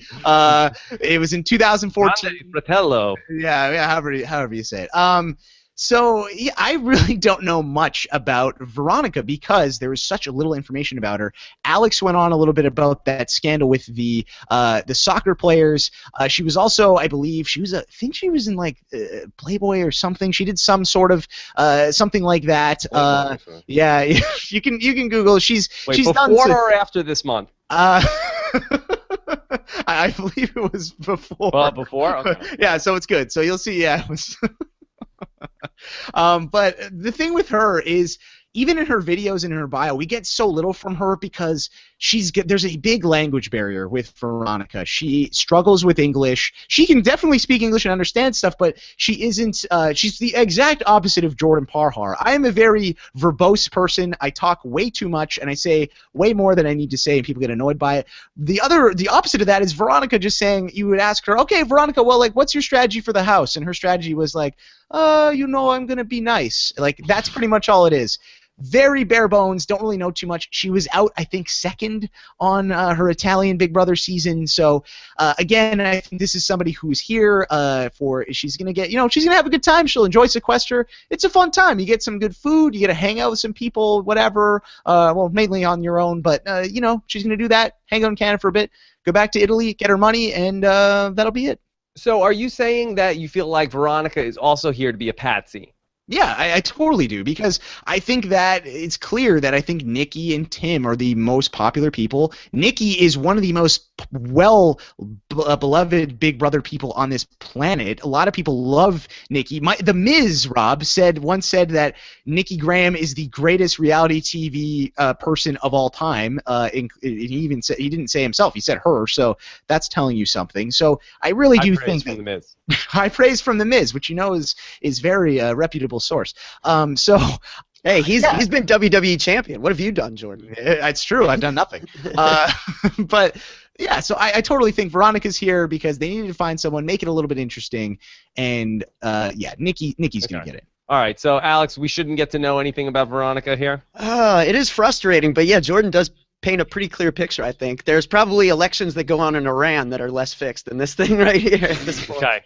It was in 2014. Grande Fratello. Yeah, however you say it. So yeah, I really don't know much about Veronica because there was such a little information about her. Alex went on a little bit about that scandal with the soccer players. She was also, I believe, I think she was in like Playboy or something. She did some sort of something like that. Yeah, you can Google. She's before done or after this month. I believe it was before. Well, before. Okay. Yeah, so it's good. So you'll see. Yeah, it was. But the thing with her is, even in her videos and in her bio, we get so little from her because there's a big language barrier with Veronica. She struggles with English. She can definitely speak English and understand stuff, but she isn't. She's the exact opposite of Jordan Parhar. I am a very verbose person. I talk way too much, and I say way more than I need to say, and people get annoyed by it. The opposite of that is Veronica just saying, you would ask her, okay, Veronica, well, like, what's your strategy for the house? And her strategy was like, I'm going to be nice. Like, that's pretty much all it is. Very bare bones, don't really know too much. She was out, I think, second on her Italian Big Brother season. So, again, I think this is somebody who's here she's going to get, she's going to have a good time. She'll enjoy Sequester. It's a fun time. You get some good food. You get to hang out with some people, whatever. Well, mainly on your own, but, she's going to do that, hang out in Canada for a bit, go back to Italy, get her money, and that'll be it. So are you saying that you feel like Veronica is also here to be a patsy? Yeah, I totally do, because I think that it's clear that I think Nikki and Tim are the most popular people. Nikki is one of the most beloved Big Brother people on this planet. A lot of people love Nikki. The Miz, Rob, once said that Nikki Graham is the greatest reality TV person of all time. He even said, he didn't say himself, he said her, so that's telling you something. So I really do think that, from the Miz. High praise from the Miz, which is very reputable source. Hey, he's been WWE champion. What have you done, Jordan? It's true. I've done nothing. But Yeah, so I totally think Veronica's here because they needed to find someone, make it a little bit interesting, and yeah, Nikki's gonna get it. All right, so Alex, we shouldn't get to know anything about Veronica here. It is frustrating, but yeah, Jordan does paint a pretty clear picture, I think. There's probably elections that go on in Iran that are less fixed than this thing right here at this point. Okay.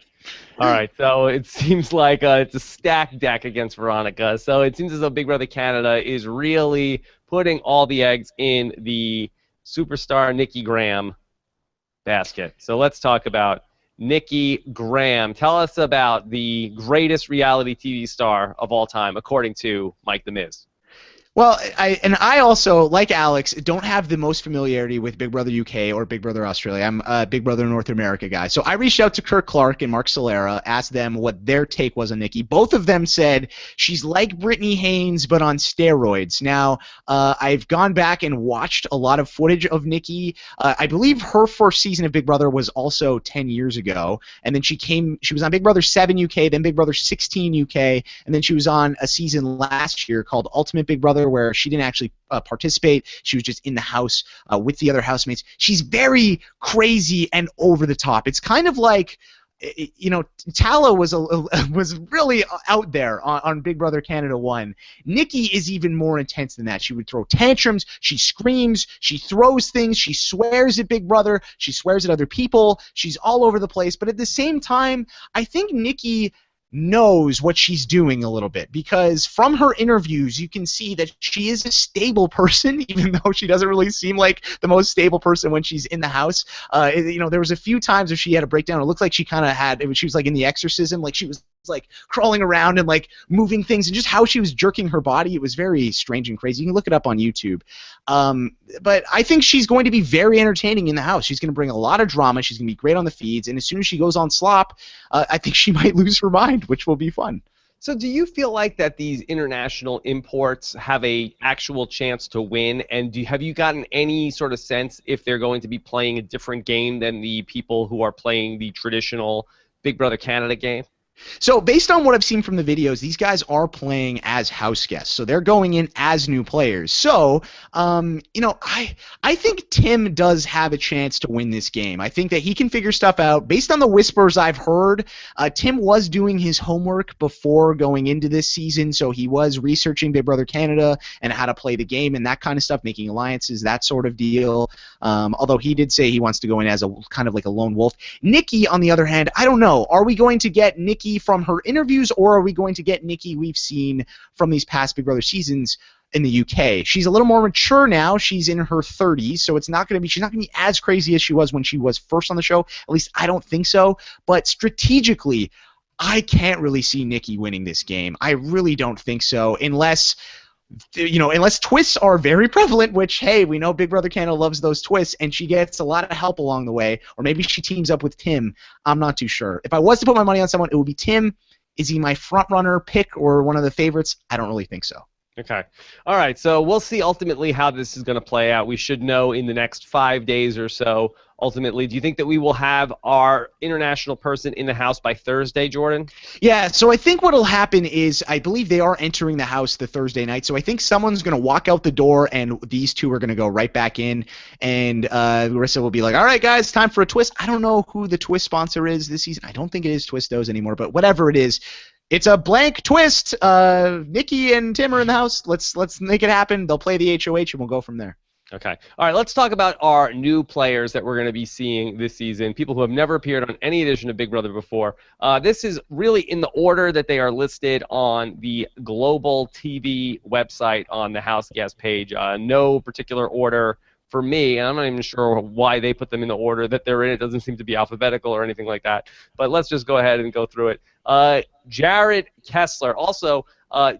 All right, so it seems like it's a stacked deck against Veronica. So it seems as though Big Brother Canada is really putting all the eggs in the superstar Nikki Graham basket. So let's talk about Nikki Graham. Tell us about the greatest reality TV star of all time, according to Mike the Miz. Well, I also, like Alex, don't have the most familiarity with Big Brother UK or Big Brother Australia. I'm a Big Brother North America guy. So I reached out to Kirk Clark and Mark Solera, asked them what their take was on Nikki. Both of them said she's like Brittany Haynes, but on steroids. Now, I've gone back and watched a lot of footage of Nikki. I believe her first season of Big Brother was also 10 years ago. And then she was on Big Brother 7 UK, then Big Brother 16 UK, and then she was on a season last year called Ultimate Big Brother, where she didn't actually participate. She was just in the house with the other housemates. She's very crazy and over the top. It's kind of like, you know, Tala was really out there on Big Brother Canada 1. Nikki is even more intense than that. She would throw tantrums. She screams. She throws things. She swears at Big Brother. She swears at other people. She's all over the place. But at the same time, I think Nikki knows what she's doing a little bit, because from her interviews you can see that she is a stable person, even though she doesn't really seem like the most stable person when she's in the house. You know, there was a few times where she had a breakdown. It looked like she kind of had, she was like in The Exorcism, like she was like crawling around and like moving things, and just how she was jerking her body, it was very strange and crazy. You can look it up on YouTube. But I think she's going to be very entertaining in the house. She's going to bring a lot of drama. She's going to be great on the feeds, and as soon as she goes on slop, I think she might lose her mind, which will be fun. So do you feel like that these international imports have a actual chance to win, and have you gotten any sort of sense if they're going to be playing a different game than the people who are playing the traditional Big Brother Canada game? So based on what I've seen from the videos, these guys are playing as house guests. So they're going in as new players. So, you know, I think Tim does have a chance to win this game. I think that he can figure stuff out. Based on the whispers I've heard, Tim was doing his homework before going into this season. So he was researching Big Brother Canada and how to play the game and that kind of stuff, making alliances, that sort of deal. Although he did say he wants to go in as a kind of like a lone wolf. Nikki, on the other hand, I don't know. Are we going to get Nikki from her interviews, or are we going to get Nikki we've seen from these past Big Brother seasons in the UK? She's a little more mature now. She's in her 30s, so she's not going to be as crazy as she was when she was first on the show. At least I don't think so. But strategically, I can't really see Nikki winning this game. I really don't think so, unless twists are very prevalent, which, hey, we know Big Brother Canada loves those twists, and she gets a lot of help along the way, or maybe she teams up with Tim. I'm not too sure. If I was to put my money on someone, it would be Tim. Is he my front-runner pick or one of the favorites? I don't really think so. Okay. All right, so we'll see ultimately how this is going to play out. We should know in the next 5 days or so, ultimately. Do you think that we will have our international person in the house by Thursday, Jordan? Yeah, so I think what will happen is I believe they are entering the house the Thursday night, so I think someone's going to walk out the door and these two are going to go right back in, and Marissa will be like, all right, guys, time for a twist. I don't know who the twist sponsor is this season. I don't think it is Twistos anymore, but whatever it is, it's a blank twist. Nikki and Tim are in the house. Let's make it happen. They'll play the HOH, and we'll go from there. Okay. All right, let's talk about our new players that we're going to be seeing this season, people who have never appeared on any edition of Big Brother before. This is really in the order that they are listed on the Global TV website on the House Guest page. No particular order for me, and I'm not even sure why they put them in the order that they're in. It doesn't seem to be alphabetical or anything like that. But let's just go ahead and go through it. Jared Kessler. Also,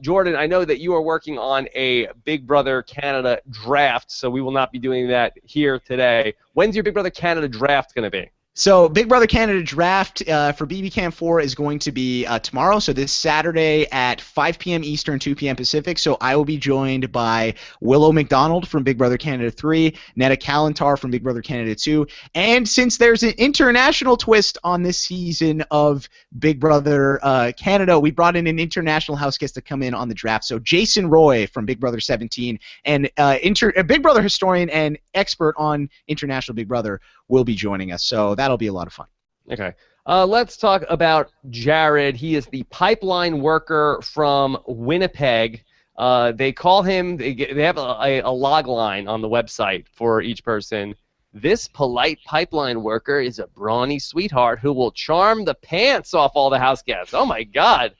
Jordan, I know that you are working on a Big Brother Canada draft, so we will not be doing that here today. When's your Big Brother Canada draft going to be? So Big Brother Canada draft for BBCAN4 is going to be tomorrow, so this Saturday at 5 p.m. Eastern, 2 p.m. Pacific. So I will be joined by Willow McDonald from Big Brother Canada 3, Netta Kalantar from Big Brother Canada 2, and since there's an international twist on this season of Big Brother Canada, we brought in an international house guest to come in on the draft. So Jason Roy from Big Brother 17, and a Big Brother historian and expert on International Big Brother, will be joining us. So that'll be a lot of fun. Okay. Let's talk about Jared. He is the pipeline worker from Winnipeg. They call him, they have a log line on the website for each person. This polite pipeline worker is a brawny sweetheart who will charm the pants off all the house guests. Oh, my God.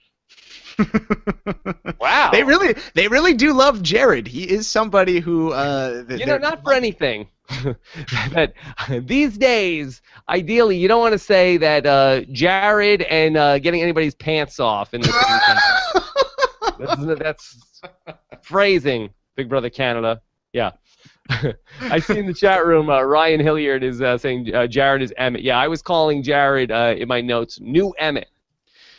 Wow. They really do love Jared. He is somebody who not for anything. But these days, ideally, you don't want to say that Jared and getting anybody's pants off in the same sentence. That's phrasing, Big Brother Canada. Yeah. I see in the chat room, Ryan Hilliard is saying Jared is Emmett. Yeah, I was calling Jared in my notes New Emmett.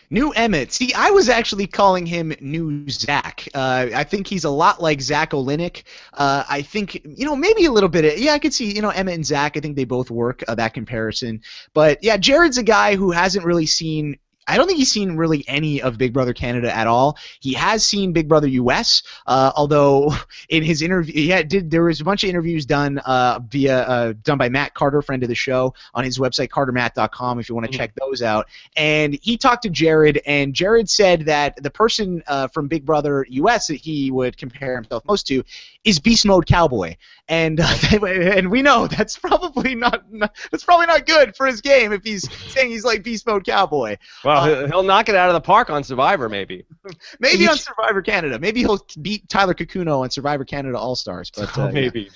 New Emmett. See, I was actually calling him New Zach. I think he's a lot like Zach Olynyk. I think, maybe a little bit. I could see, Emmett and Zach. I think they both work, that comparison. But, yeah, Jared's a guy who hasn't really seen – I don't think he's seen really any of Big Brother Canada at all. He has seen Big Brother US, although in his interview, there was a bunch of interviews done done by Matt Carter, friend of the show, on his website cartermatt.com if you want to check those out. And he talked to Jared, and Jared said that the person from Big Brother US that he would compare himself most to is Beast Mode Cowboy. And and we know that's probably not good for his game if he's saying he's like Beast Mode Cowboy. Well, he'll knock it out of the park on Survivor, maybe. Maybe on Survivor Canada. Maybe he'll beat Tyler Cacuno on Survivor Canada All-Stars. But maybe.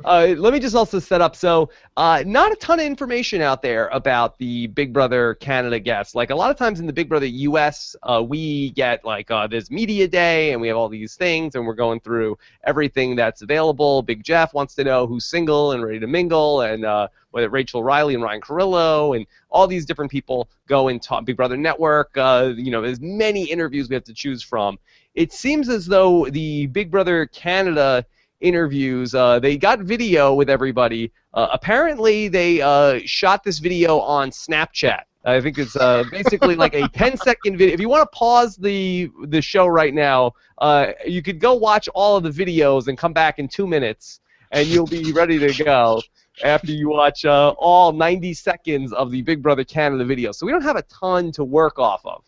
Let me just also set up. So, not a ton of information out there about the Big Brother Canada guests. Like a lot of times in the Big Brother US, we get like this media day, and we have all these things, and we're going through everything that's available. Big Jeff wants to know who's single and ready to mingle, and whether Rachel Riley and Ryan Carrillo and all these different people go and talk. Big Brother Network, there's many interviews we have to choose from. It seems as though the Big Brother Canada interviews, they got video with everybody. Apparently, they shot this video on Snapchat. I think it's basically like a 10-second video. If you want to pause the show right now, you could go watch all of the videos and come back in 2 minutes, and you'll be ready to go after you watch all 90 seconds of the Big Brother Canada video. So we don't have a ton to work off of.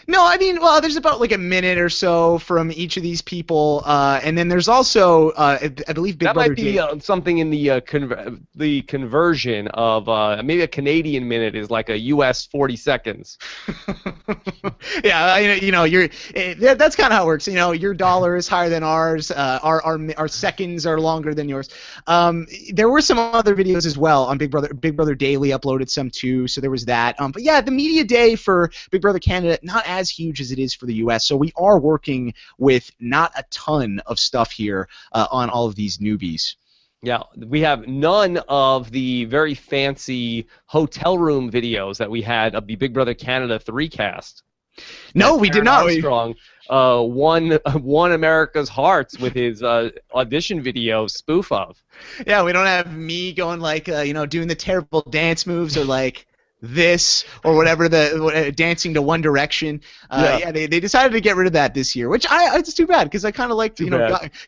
No, I mean, well, there's about like a minute or so from each of these people, and then there's also, I believe, Big Brother. That might be something in the conversion of maybe a Canadian minute is like a U.S. 40 seconds. Yeah, that's kind of how it works. Your dollar is higher than ours. Our seconds are longer than yours. There were some other videos as well on Big Brother. Big Brother Daily uploaded some too, so there was that. But yeah, the media day for Big Brother Canada, not as huge as it is for the U.S. So we are working with not a ton of stuff here on all of these newbies. Yeah, we have none of the very fancy hotel room videos that we had of the Big Brother Canada 3 cast. No, we did not. Armstrong won America's hearts with his audition video spoof of. Yeah, we don't have me going like, doing the terrible dance moves or like this or whatever, the dancing to One Direction. Yeah, they decided to get rid of that this year, which it's too bad because I kind of liked,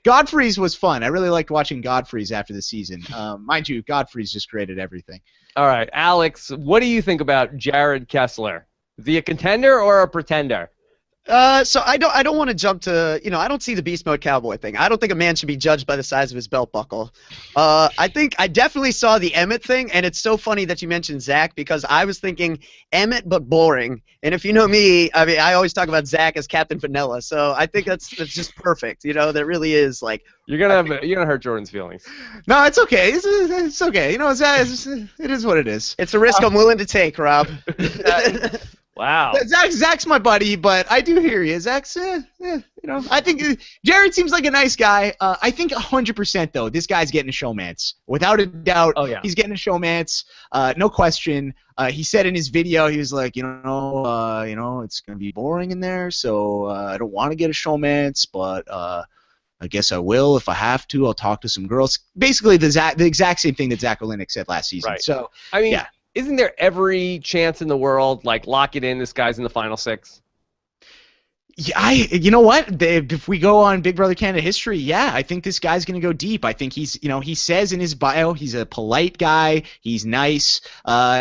Godfrey's was fun. I really liked watching Godfrey's after the season. Mind you, Godfrey's just created everything. All right, Alex, what do you think about Jared Kessler? Is he a contender or a pretender? So I don't want to jump to, I don't see the Beast Mode Cowboy thing. I don't think a man should be judged by the size of his belt buckle. I think I definitely saw the Emmett thing, and it's so funny that you mentioned Zach because I was thinking Emmett but boring. And if you know me, I mean, I always talk about Zach as Captain Vanilla, so I think that's just perfect. That really is like. You're gonna hurt Jordan's feelings. No, it's okay. It's okay. Zach, it is what it is. It's a risk I'm willing to take, Rob. Wow. Zach's my buddy, but I do hear you. Zach's, I think Jared seems like a nice guy. I think 100% though, this guy's getting a showmance. Without a doubt, Oh, yeah. he's getting a showmance. No question. He said in his video, he was like, it's gonna be boring in there, so I don't want to get a showmance, but I guess I will if I have to. I'll talk to some girls. Basically, the exact same thing that Zach Olenek said last season. Right. So I mean, yeah. Isn't there every chance in the world, like, lock it in, this guy's in the final 6? Yeah, you know what? If we go on Big Brother Canada history, yeah, I think this guy's going to go deep. I think he's, he says in his bio, he's a polite guy. He's nice.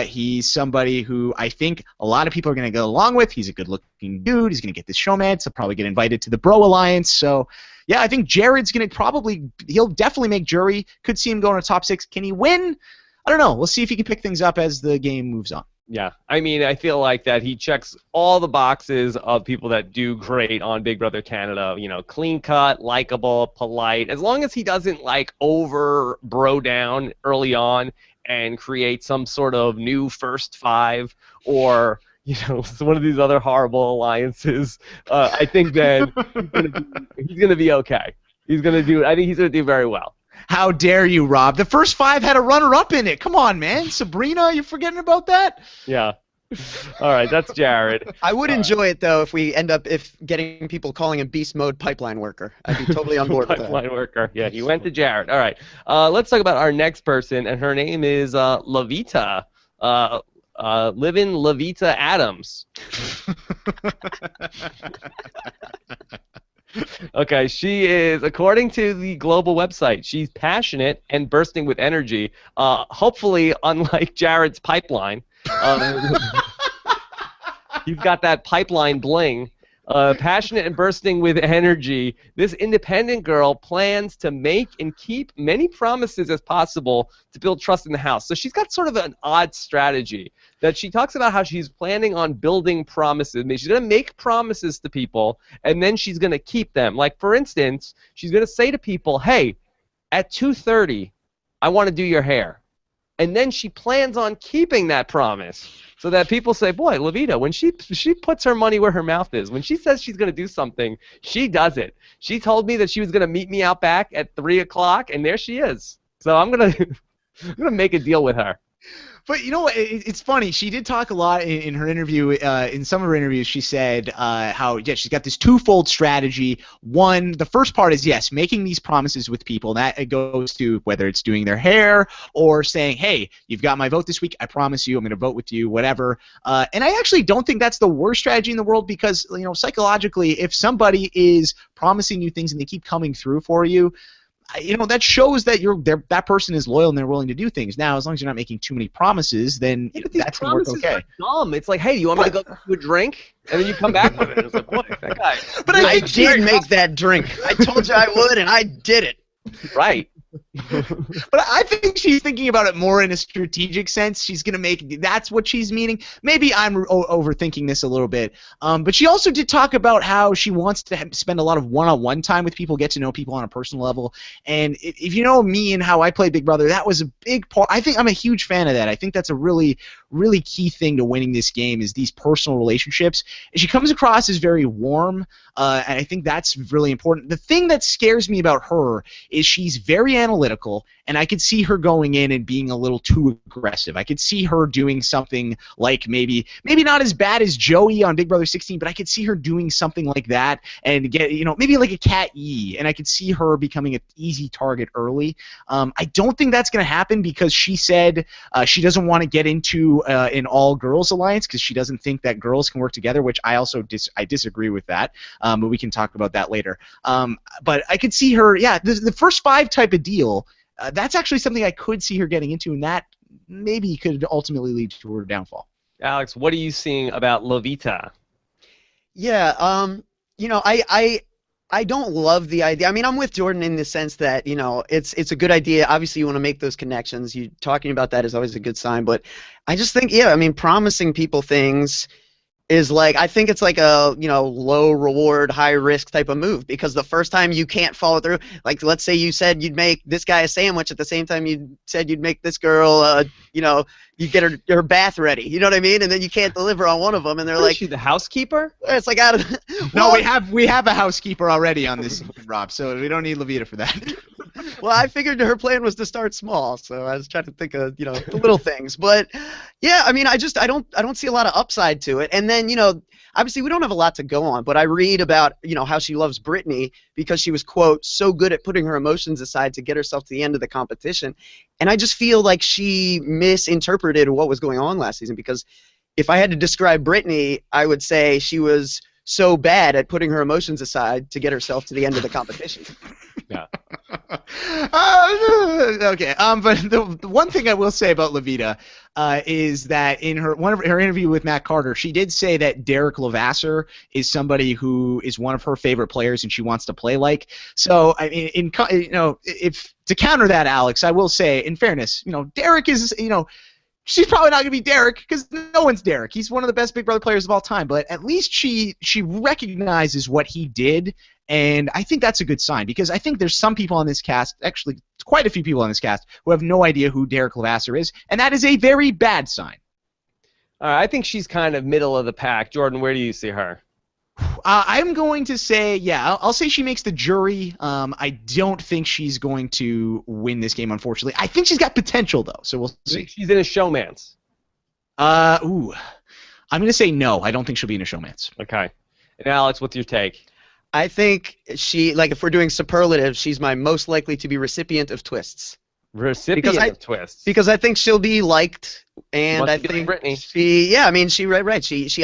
He's somebody who I think a lot of people are going to go along with. He's a good-looking dude. He's going to get this showmance. He'll probably get invited to the Bro Alliance. So, yeah, I think Jared's going to he'll definitely make jury. Could see him go in a top 6. Can he win? I don't know. We'll see if he can pick things up as the game moves on. Yeah, I mean, I feel like that he checks all the boxes of people that do great on Big Brother Canada. Clean cut, likable, polite. As long as he doesn't over bro down early on and create some sort of new first 5 or one of these other horrible alliances. I think that he's gonna be okay. I think he's gonna do very well. How dare you, Rob? The first 5 had a runner-up in it. Come on, man. Sabrina, you're forgetting about that? Yeah. All right, that's Jared. I would enjoy it, though, if we end up getting people calling him Beast Mode Pipeline Worker. I'd be totally on board with that. Pipeline Worker. Yeah, he went to Jared. All right. Let's talk about our next person, and her name is Lavita. Living Lavita Adams. Okay, she is, according to the global website, she's passionate and bursting with energy. Hopefully, unlike Jared's pipeline, he's got that pipeline bling. Passionate and bursting with energy, this independent girl plans to make and keep many promises as possible to build trust in the house. So she's got sort of an odd strategy that she talks about how she's planning on building promises. I mean, she's going to make promises to people, and then she's going to keep them. Like, for instance, she's going to say to people, hey, at 2:30, I want to do your hair. And then she plans on keeping that promise. So that people say, boy, Lavita, when she puts her money where her mouth is, when she says she's going to do something, she does it. She told me that she was going to meet me out back at 3 o'clock, and there she is. So I'm going to make a deal with her. But you know what? It's funny. She did talk a lot in her interview. In some of her interviews, she said how she's got this twofold strategy. One, the first part is yes, making these promises with people. That it goes to whether it's doing their hair or saying, "Hey, you've got my vote this week. I promise you, I'm going to vote with you." Whatever. And I actually don't think that's the worst strategy in the world because psychologically, if somebody is promising you things and they keep coming through for you, that shows that that person is loyal and they're willing to do things. Now, as long as you're not making too many promises, then that's going to work okay. Are dumb. It's like, hey, do you want me to go to a drink? And then you come back with it. It's like, boy, that guy. But I did make that drink. I told you I would, and I did it. Right. But I think she's thinking about it more in a strategic sense. She's going to make – that's what she's meaning. Maybe I'm overthinking this a little bit. But she also did talk about how she wants to spend a lot of one-on-one time with people, get to know people on a personal level. And if you know me and how I play Big Brother, that was a big part. I think I'm a huge fan of that. I think that's a really, really key thing to winning this game is these personal relationships. And she comes across as very warm, and I think that's really important. The thing that scares me about her is she's very analytical, and I could see her going in and being a little too aggressive. I could see her doing something like maybe not as bad as Joey on Big Brother 16, but I could see her doing something like that and get maybe like a Cat E, and I could see her becoming an easy target early. I don't think that's going to happen because she said she doesn't want to get into an all-girls alliance because she doesn't think that girls can work together, which I also disagree with that, but we can talk about that later. But I could see her, the first 5 type of deal, that's actually something I could see her getting into, and that maybe could ultimately lead to her downfall. Alex, what are you seeing about Lavita? Yeah, I don't love the idea. I mean, I'm with Jordan in the sense that, it's a good idea. Obviously, you want to make those connections. You talking about that is always a good sign. But I just think, promising people things, is like, I think it's like a, low reward, high risk type of move, because the first time you can't follow through, like let's say you said you'd make this guy a sandwich at the same time you said you'd make this girl, you get her bath ready, you know what I mean? And then you can't deliver on one of them, and they're What, like, is she the housekeeper? it's like out of No, we have a housekeeper already on this season, Rob, so we don't need Levita for that. Well, I figured her plan was to start small, so I was trying to think of, the little things. But yeah, I mean, I don't see a lot of upside to it. And then, obviously we don't have a lot to go on, but I read about, how she loves Brittany because she was, quote, so good at putting her emotions aside to get herself to the end of the competition. And I just feel like she misinterpreted what was going on last season, because if I had to describe Brittany, I would say she was so bad at putting her emotions aside to get herself to the end of the competition. Yeah. Okay. But the one thing I will say about Levita is that in her interview with Matt Carter, she did say that Derek Levasseur is somebody who is one of her favorite players and she wants to play like. So I mean, if to counter that, Alex, I will say, in fairness, Derek is, she's probably not going to be Derek because no one's Derek. He's one of the best Big Brother players of all time. But at least she recognizes what he did, and I think that's a good sign, because I think there's some people on this cast, actually quite a few people on this cast, who have no idea who Derek Levasseur is, and that is a very bad sign. I think she's kind of middle of the pack. Jordan, where do you see her? I'm going to say, yeah, I'll say she makes the jury. I don't think she's going to win this game, unfortunately. I think she's got potential, though, so we'll see. She's in a showmance. I'm going to say no. I don't think she'll be in a showmance. Okay. And Alex, what's your take? I think she, like, if we're doing superlatives, she's my most likely to be recipient of twists. Recipient of twists. Because I think she'll be liked, and I Like think Brittany. she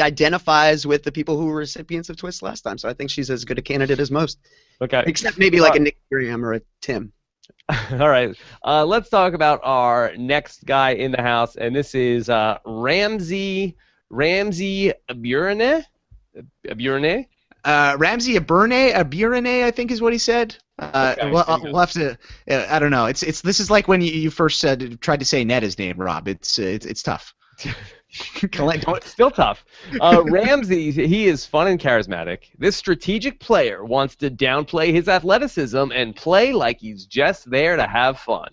identifies with the people who were recipients of twists last time, so I think she's as good a candidate as most. Okay. Except maybe like a Nick Graham or a Tim. All right. Let's talk about our next guy in the house, and this is Ramsey Aburane. Ramsey Aburane, I think is what he said. Okay. We'll have to. I don't know. This is like when you first tried to say Netta's name, Rob. It's tough. Still tough. Ramsey, he is fun and charismatic. This strategic player wants to downplay his athleticism and play like he's just there to have fun.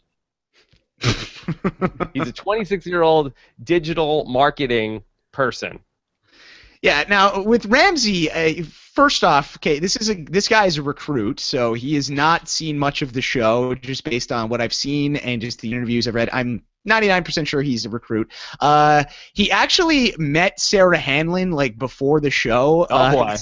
He's a 26-year-old digital marketing person. Yeah. Now with Ramsey, first off, okay, this guy is a recruit, so he has not seen much of the show, just based on what I've seen and just the interviews I've read. I'm 99% sure he's a recruit. He actually met Sarah Hanlon like before the show. Oh boy.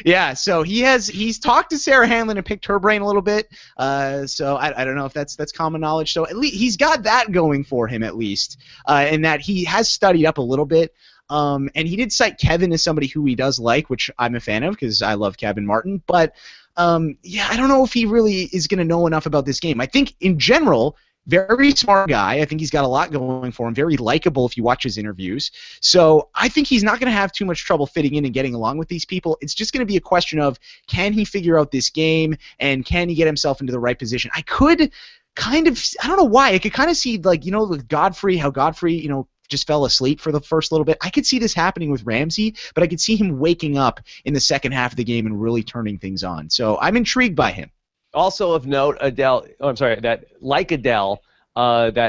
Yeah, so he's talked to Sarah Hanlon and picked her brain a little bit. So I don't know if that's common knowledge. So at least he's got that going for him, at least, in that he has studied up a little bit. And he did cite Kevin as somebody who he does like, which I'm a fan of because I love Kevin Martin. But yeah, I don't know if he really is going to know enough about this game. I think in general, very smart guy. I think he's got a lot going for him. Very likable if you watch his interviews. So I think he's not going to have too much trouble fitting in and getting along with these people. It's just going to be a question of, can he figure out this game and can he get himself into the right position? I could kind of, I don't know why, I could kind of see, like, with Godfrey, how Godfrey, just fell asleep for the first little bit. I could see this happening with Ramsey, but I could see him waking up in the second half of the game and really turning things on. So I'm intrigued by him. Also of note, Adele, that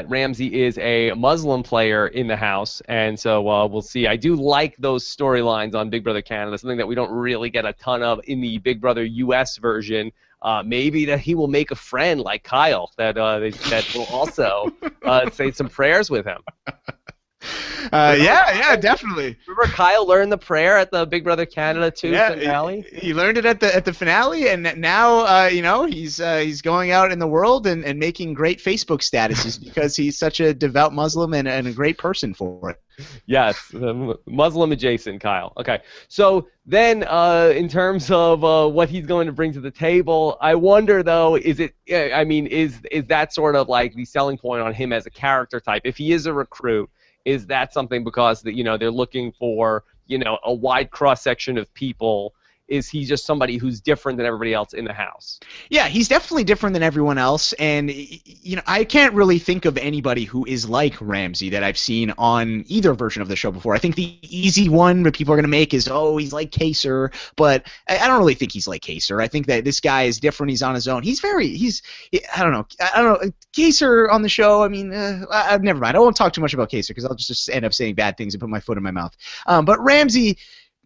Ramsey is a Muslim player in the house, and so we'll see. I do like those storylines on Big Brother Canada, something that we don't really get a ton of in the Big Brother US version. Maybe that he will make a friend like Kyle that will also say some prayers with him. Yeah, definitely. Remember Kyle learned the prayer at the Big Brother Canada 2 finale? He learned it at the finale, and now he's going out in the world and making great Facebook statuses because he's such a devout Muslim and a great person for it. Yes, Muslim adjacent Kyle. Okay, so then in terms of what he's going to bring to the table, I wonder though, is that sort of like the selling point on him as a character type? If he is a recruit, is that something because they're looking for a wide cross section of people is he just somebody who's different than everybody else in the house? Yeah, he's definitely different than everyone else, and I can't really think of anybody who is like Ramsey that I've seen on either version of the show before. I think the easy one that people are going to make is, oh, he's like Kaser, but I don't really think he's like Kaser. I think that this guy is different. He's on his own. I don't know. Kaser on the show. I mean, never mind. I won't talk too much about Kaser because I'll just end up saying bad things and put my foot in my mouth. But Ramsey.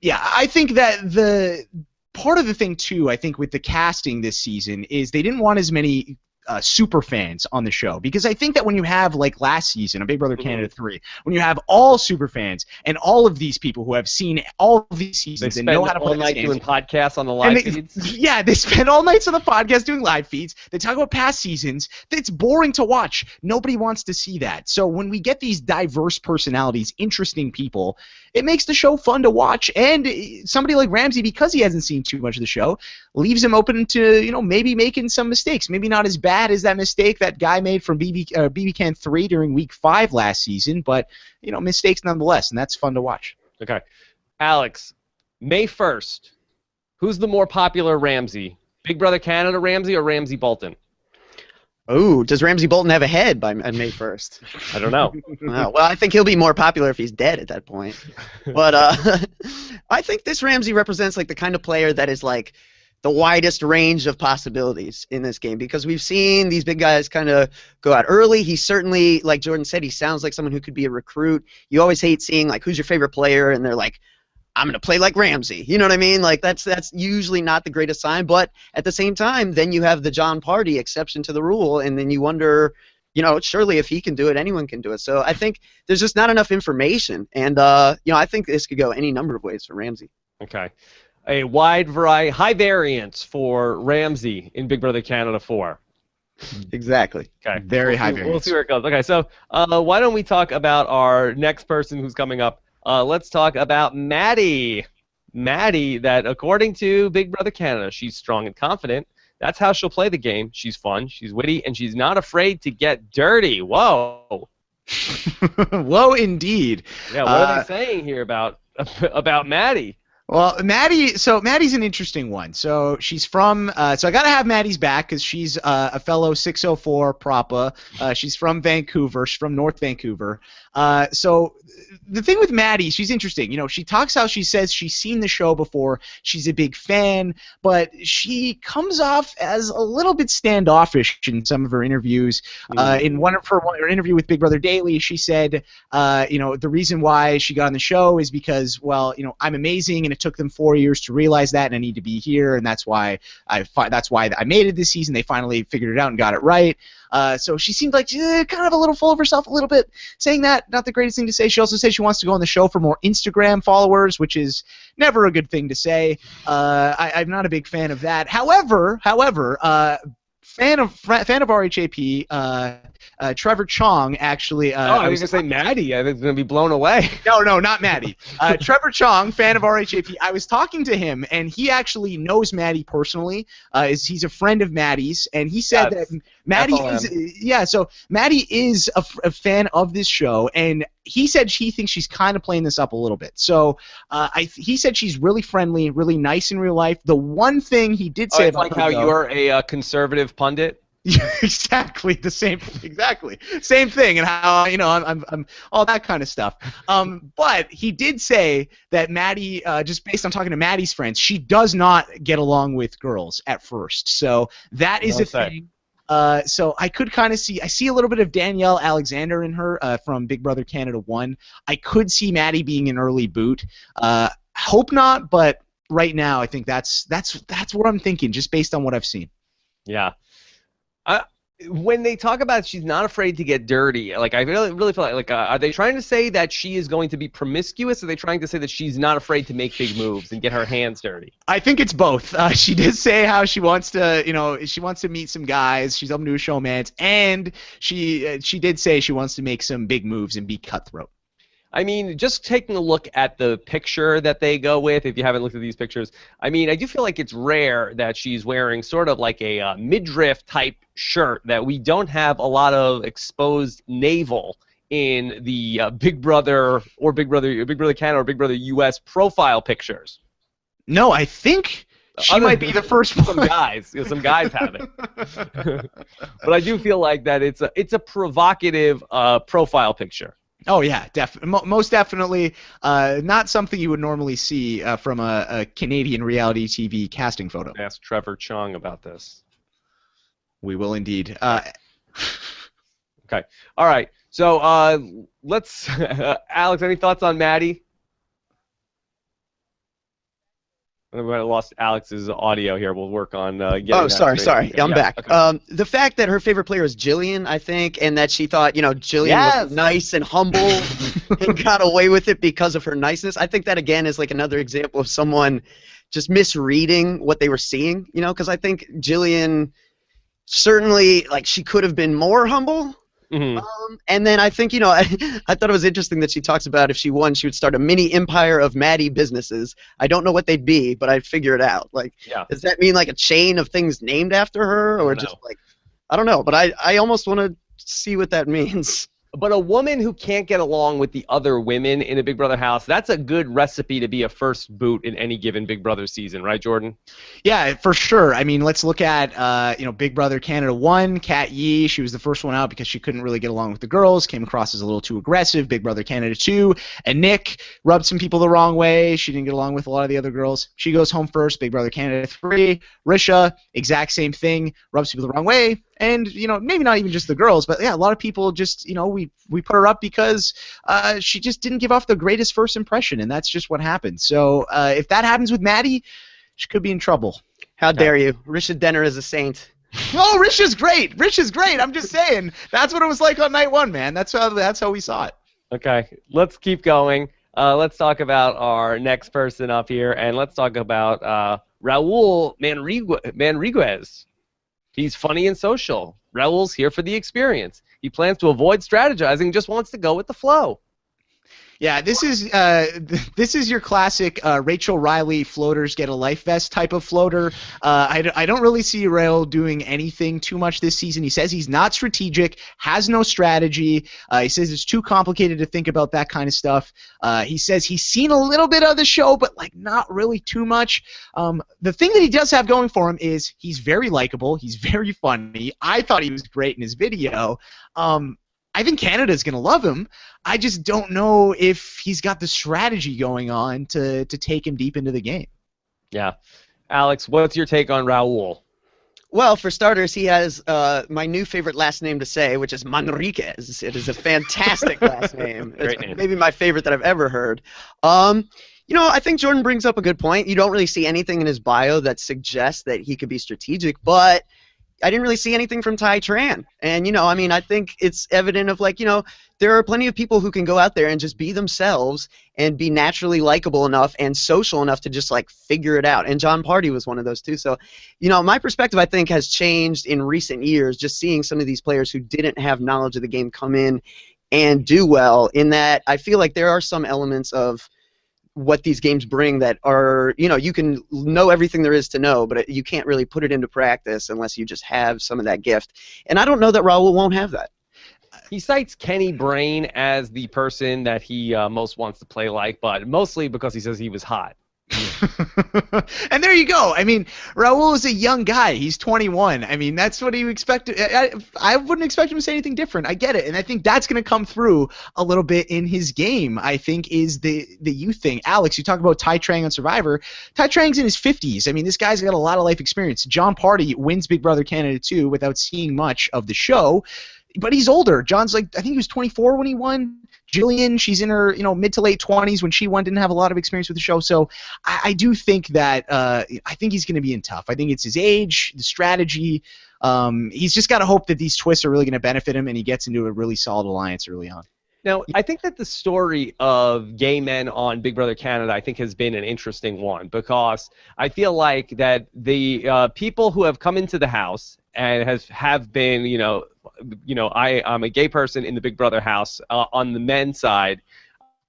Yeah, I think that the part of the thing, too, I think with the casting this season is they didn't want as many super fans on the show, because I think that when you have, like last season on Big Brother Canada 3, when you have all super fans and all of these people who have seen all of these seasons and know how to play all night doing podcasts on the live feeds. Yeah, they spend all nights on the podcast doing live feeds. They talk about past seasons. It's boring to watch. Nobody wants to see that. So when we get these diverse personalities, interesting people, it makes the show fun to watch. And somebody like Ramsey, because he hasn't seen too much of the show, leaves him open to, maybe making some mistakes. Maybe not as bad as that mistake that guy made from BBCAN4 during Week 5 last season, but, mistakes nonetheless, and that's fun to watch. Okay. Alex, May 1st, who's the more popular Ramsey? Big Brother Canada Ramsey or Ramsey Bolton? Oh, does Ramsey Bolton have a head on May 1st? I don't know. Oh, well, I think he'll be more popular if he's dead at that point. But I think this Ramsey represents like the kind of player that is like the widest range of possibilities in this game, because we've seen these big guys kind of go out early. He certainly, like Jordan said, he sounds like someone who could be a recruit. You always hate seeing like who's your favorite player, and they're like, I'm going to play like Ramsey. You know what I mean? Like that's usually not the greatest sign, but at the same time, then you have the John Party exception to the rule, and then you wonder, surely if he can do it, anyone can do it. So I think there's just not enough information, and I think this could go any number of ways for Ramsey. Okay. A wide variety, high variance for Ramsey in Big Brother Canada 4. Exactly. Okay. Very high variance. We'll see where it goes. Okay, so why don't we talk about our next person who's coming up? Let's talk about Maddie. Maddie, that according to Big Brother Canada, she's strong and confident. That's how she'll play the game. She's fun, she's witty, and she's not afraid to get dirty. Whoa. Whoa, indeed. Yeah, what are they saying here about Maddie? Well, Maddie's an interesting one. So she's from, so I got to have Maddie's back because she's a fellow 604 Propa. She's from Vancouver. She's from North Vancouver. So the thing with Maddie, she's interesting. She talks how she says she's seen the show before. She's a big fan, but she comes off as a little bit standoffish in some of her interviews. In one of her interview with Big Brother Daily, she said, the reason why she got on the show is because, well, I'm amazing, and it took them 4 years to realize that, and I need to be here, and that's why I made it this season. They finally figured it out and got it right. So she seemed like kind of a little full of herself, a little bit, saying that, not the greatest thing to say. She also said she wants to go on the show for more Instagram followers, which is never a good thing to say. I'm not a big fan of that. However, fan of RHAP, Trevor Chong actually. I was going to say Maddie. I was going to be blown away. No, not Maddie. Trevor Chong, fan of RHAP. I was talking to him, and he actually knows Maddie personally. He's a friend of Maddie's, and he said that Maddie is Maddie is a fan of this show, and he said he thinks she's kind of playing this up a little bit. So he said she's really friendly, really nice in real life. The one thing he did say about like how you're a conservative pundit. Exactly the same. Exactly same thing, and how I'm all that kind of stuff. But he did say that Maddie, just based on talking to Maddie's friends, she does not get along with girls at first. So that is a thing. So I could kind of see a little bit of Danielle Alexander in her from Big Brother Canada 1. I could see Maddie being an early boot. Hope not, but right now I think that's what I'm thinking, just based on what I've seen. Yeah. When they talk about she's not afraid to get dirty, like I really feel like are they trying to say that she is going to be promiscuous? Or are they trying to say that she's not afraid to make big moves and get her hands dirty? I think it's both. She did say how she wants to meet some guys. She's open to a showmance, and she did say she wants to make some big moves and be cutthroat. I mean, just taking a look at the picture that they go with, if you haven't looked at these pictures, I mean, I do feel like it's rare that she's wearing sort of like a midriff type shirt, that we don't have a lot of exposed navel in the Big Brother or Big Brother Canada or Big Brother US profile pictures. No, I think she might be the first one. Some guys have it. But I do feel like that it's a provocative profile picture. Oh yeah, most definitely. Not something you would normally see from a Canadian reality TV casting photo. Ask Trevor Chung about this. We will indeed. Okay. All right. So let's, Alex, any thoughts on Maddie? We might have lost Alex's audio here. We'll work on getting Oh, that sorry. straight. I'm Yeah, back. okay. The fact that her favorite player is Jillian, I think, and that she thought, Jillian was nice and humble and got away with it because of her niceness, I think that, again, is like another example of someone just misreading what they were seeing, because I think Jillian certainly, like, she could have been more humble. Mhm. And then I think, I thought it was interesting that she talks about if she won, she would start a mini empire of Maddie businesses. I don't know what they'd be, but I'd figure it out. Like, does that mean like a chain of things named after her, or just like, I don't know, but I almost want to see what that means. But a woman who can't get along with the other women in a Big Brother house, that's a good recipe to be a first boot in any given Big Brother season, right, Jordan? Yeah, for sure. I mean, let's look at Big Brother Canada 1, Kat Yee. She was the first one out because she couldn't really get along with the girls, came across as a little too aggressive. Big Brother Canada 2, and Nick rubbed some people the wrong way. She didn't get along with a lot of the other girls. She goes home first. Big Brother Canada 3, Risha, exact same thing, rubs people the wrong way. And, maybe not even just the girls, but yeah, a lot of people just, we put her up because she just didn't give off the greatest first impression, and that's just what happened. So if that happens with Maddie, she could be in trouble. How dare you? Risha Denner is a saint. Oh, Risha's great. Risha's great. I'm just saying. That's what it was like on night one, man. That's how we saw it. Okay, let's keep going. Let's talk about our next person up here, and let's talk about Raul Manriguez. He's funny and social. Raul's here for the experience. He plans to avoid strategizing and just wants to go with the flow. Yeah, this is your classic Rachel Riley floaters get a life vest type of floater. I don't really see Raul doing anything too much this season. He says he's not strategic, has no strategy. He says it's too complicated to think about that kind of stuff. He says he's seen a little bit of the show, but like not really too much. The thing that he does have going for him is he's very likable. He's very funny. I thought he was great in his video. I think Canada's going to love him. I just don't know if he's got the strategy going on to take him deep into the game. Yeah. Alex, what's your take on Raul? Well, for starters, he has my new favorite last name to say, which is Manriquez. It is a fantastic last name. It's Great name. Maybe my favorite that I've ever heard. I think Jordan brings up a good point. You don't really see anything in his bio that suggests that he could be strategic, but I didn't really see anything from Ty Tran. And, I think it's evident of, there are plenty of people who can go out there and just be themselves and be naturally likable enough and social enough to just, figure it out. And John Party was one of those, too. So, my perspective, I think, has changed in recent years, just seeing some of these players who didn't have knowledge of the game come in and do well, in that I feel like there are some elements of what these games bring that are, you can know everything there is to know, but you can't really put it into practice unless you just have some of that gift. And I don't know that Raul won't have that. He cites Kenny Brain as the person that he most wants to play like, but mostly because he says he was hot. And there you go. I mean, Raul is a young guy. He's 21. I mean, that's what you expect. I wouldn't expect him to say anything different. I get it. And I think that's going to come through a little bit in his game, I think, is the youth thing. Alex, you talk about Ty Trang on Survivor. Ty Trang's in his 50s. I mean, this guy's got a lot of life experience. John Party wins Big Brother Canada 2 without seeing much of the show. But he's older. John's I think he was 24 when he won. Jillian, she's in her mid to late 20s when she won, didn't have a lot of experience with the show. So I do think that I think he's going to be in tough. I think it's his age, the strategy. He's just got to hope that these twists are really going to benefit him and he gets into a really solid alliance early on. Now, I think that the story of gay men on Big Brother Canada, I think, has been an interesting one because I feel like that the people who have come into the house and have been, I'm a gay person in the Big Brother house on the men's side.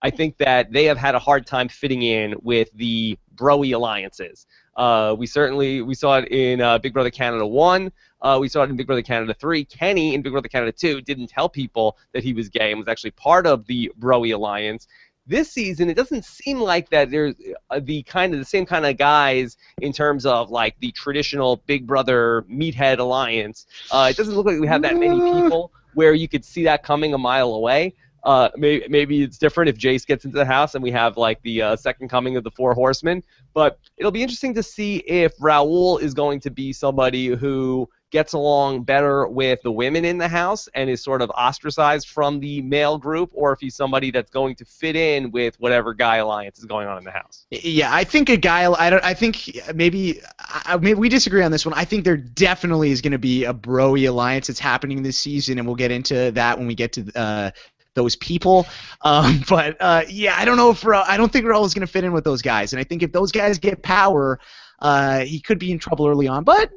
I think that they have had a hard time fitting in with the bro-y alliances. We saw it in Big Brother Canada 1. We saw it in Big Brother Canada 3. Kenny in Big Brother Canada 2 didn't tell people that he was gay and was actually part of the bro-y alliance. this season, it doesn't seem like that there's the same kind of guys in terms of like the traditional Big Brother meathead alliance. It doesn't look like we have that many people where you could see that coming a mile away. Maybe it's different if Jace gets into the house and we have like the second coming of the Four Horsemen. But it'll be interesting to see if Raul is going to be somebody who gets along better with the women in the house and is sort of ostracized from the male group, or if he's somebody that's going to fit in with whatever guy alliance is going on in the house. Yeah, I think a guy. I think maybe we disagree on this one. I think there definitely is going to be a Broy alliance that's happening this season, and we'll get into that when we get to those people. Yeah, I don't know if I don't think Raul is going to fit in with those guys, and I think if those guys get power, he could be in trouble early on. But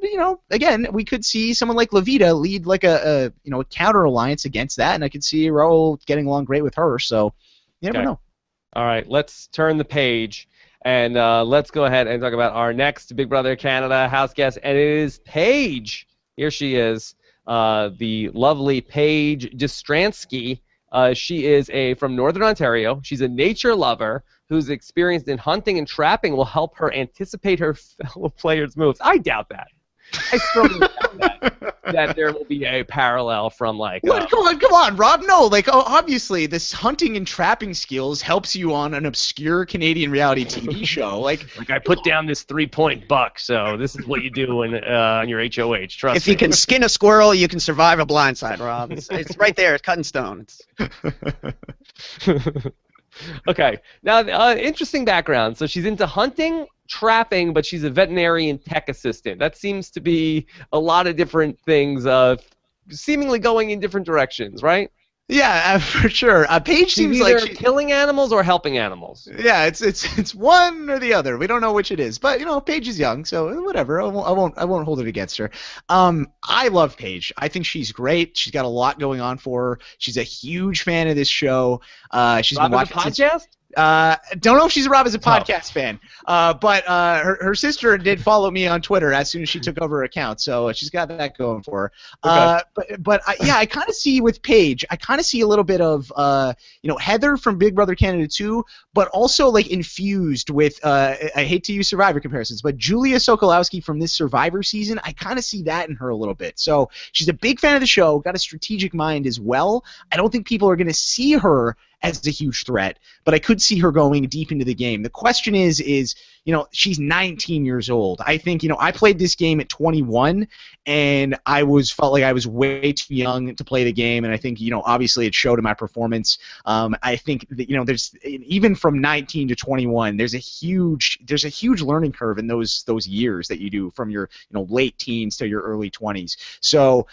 again, we could see someone like Levita lead like a counter alliance against that, and I could see Raul getting along great with her. So you never know. All right, let's turn the page and let's go ahead and talk about our next Big Brother Canada house guest, and it is Paige. Here she is, the lovely Paige Dostransky. She is from Northern Ontario. She's a nature lover who's experienced in hunting and trapping will help her anticipate her fellow players' moves. I doubt that. I strongly doubt that there will be a parallel from like. Come on, Rob. No, obviously this hunting and trapping skills helps you on an obscure Canadian reality TV show. Like I put down this 3-point buck, so this is what you do on your HOH. Trust me. If you can skin a squirrel, you can survive a blindside, Rob. It's right there. It's cut in stone. Okay. Now, interesting background. So she's into hunting, trapping, but she's a veterinarian tech assistant. That seems to be a lot of different things, seemingly going in different directions, right? Yeah, for sure. Paige seems like she's killing animals or helping animals. Yeah, it's one or the other. We don't know which it is, but Paige is young, so whatever. I won't hold it against her. I love Paige. I think she's great. She's got a lot going on for her. She's a huge fan of this show. She's been watching the podcast. Don't know if she's a Rob as a podcast fan, but her sister did follow me on Twitter as soon as she took over her account, so she's got that going for her. Okay. I kind of see with Paige, I kind of see a little bit of Heather from Big Brother Canada 2, but also like infused with I hate to use Survivor comparisons, but Julia Sokolowski from this Survivor season, I kind of see that in her a little bit. So she's a big fan of the show, got a strategic mind as well. I don't think people are going to see her as a huge threat, but I could see her going deep into the game. The question is she's 19 years old. I think, I played this game at 21, and I felt like I was way too young to play the game, and I think, obviously it showed in my performance. I think that, there's even from 19 to 21, there's a huge learning curve in those years that you do from your, late teens to your early 20s. So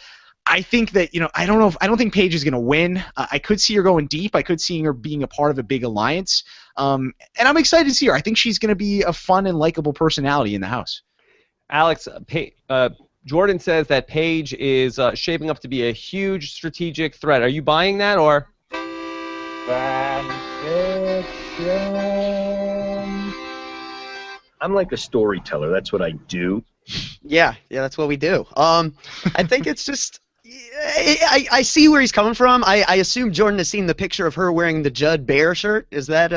I think that, I don't think Paige is going to win. I could see her going deep. I could see her being a part of a big alliance. And I'm excited to see her. I think she's going to be a fun and likable personality in the house. Alex, Jordan says that Paige is shaping up to be a huge strategic threat. Are you buying that, or? I'm like a storyteller. That's what I do. Yeah, that's what we do. I think it's just. I see where he's coming from. I assume Jordan has seen the picture of her wearing the Judd Bear shirt. Is that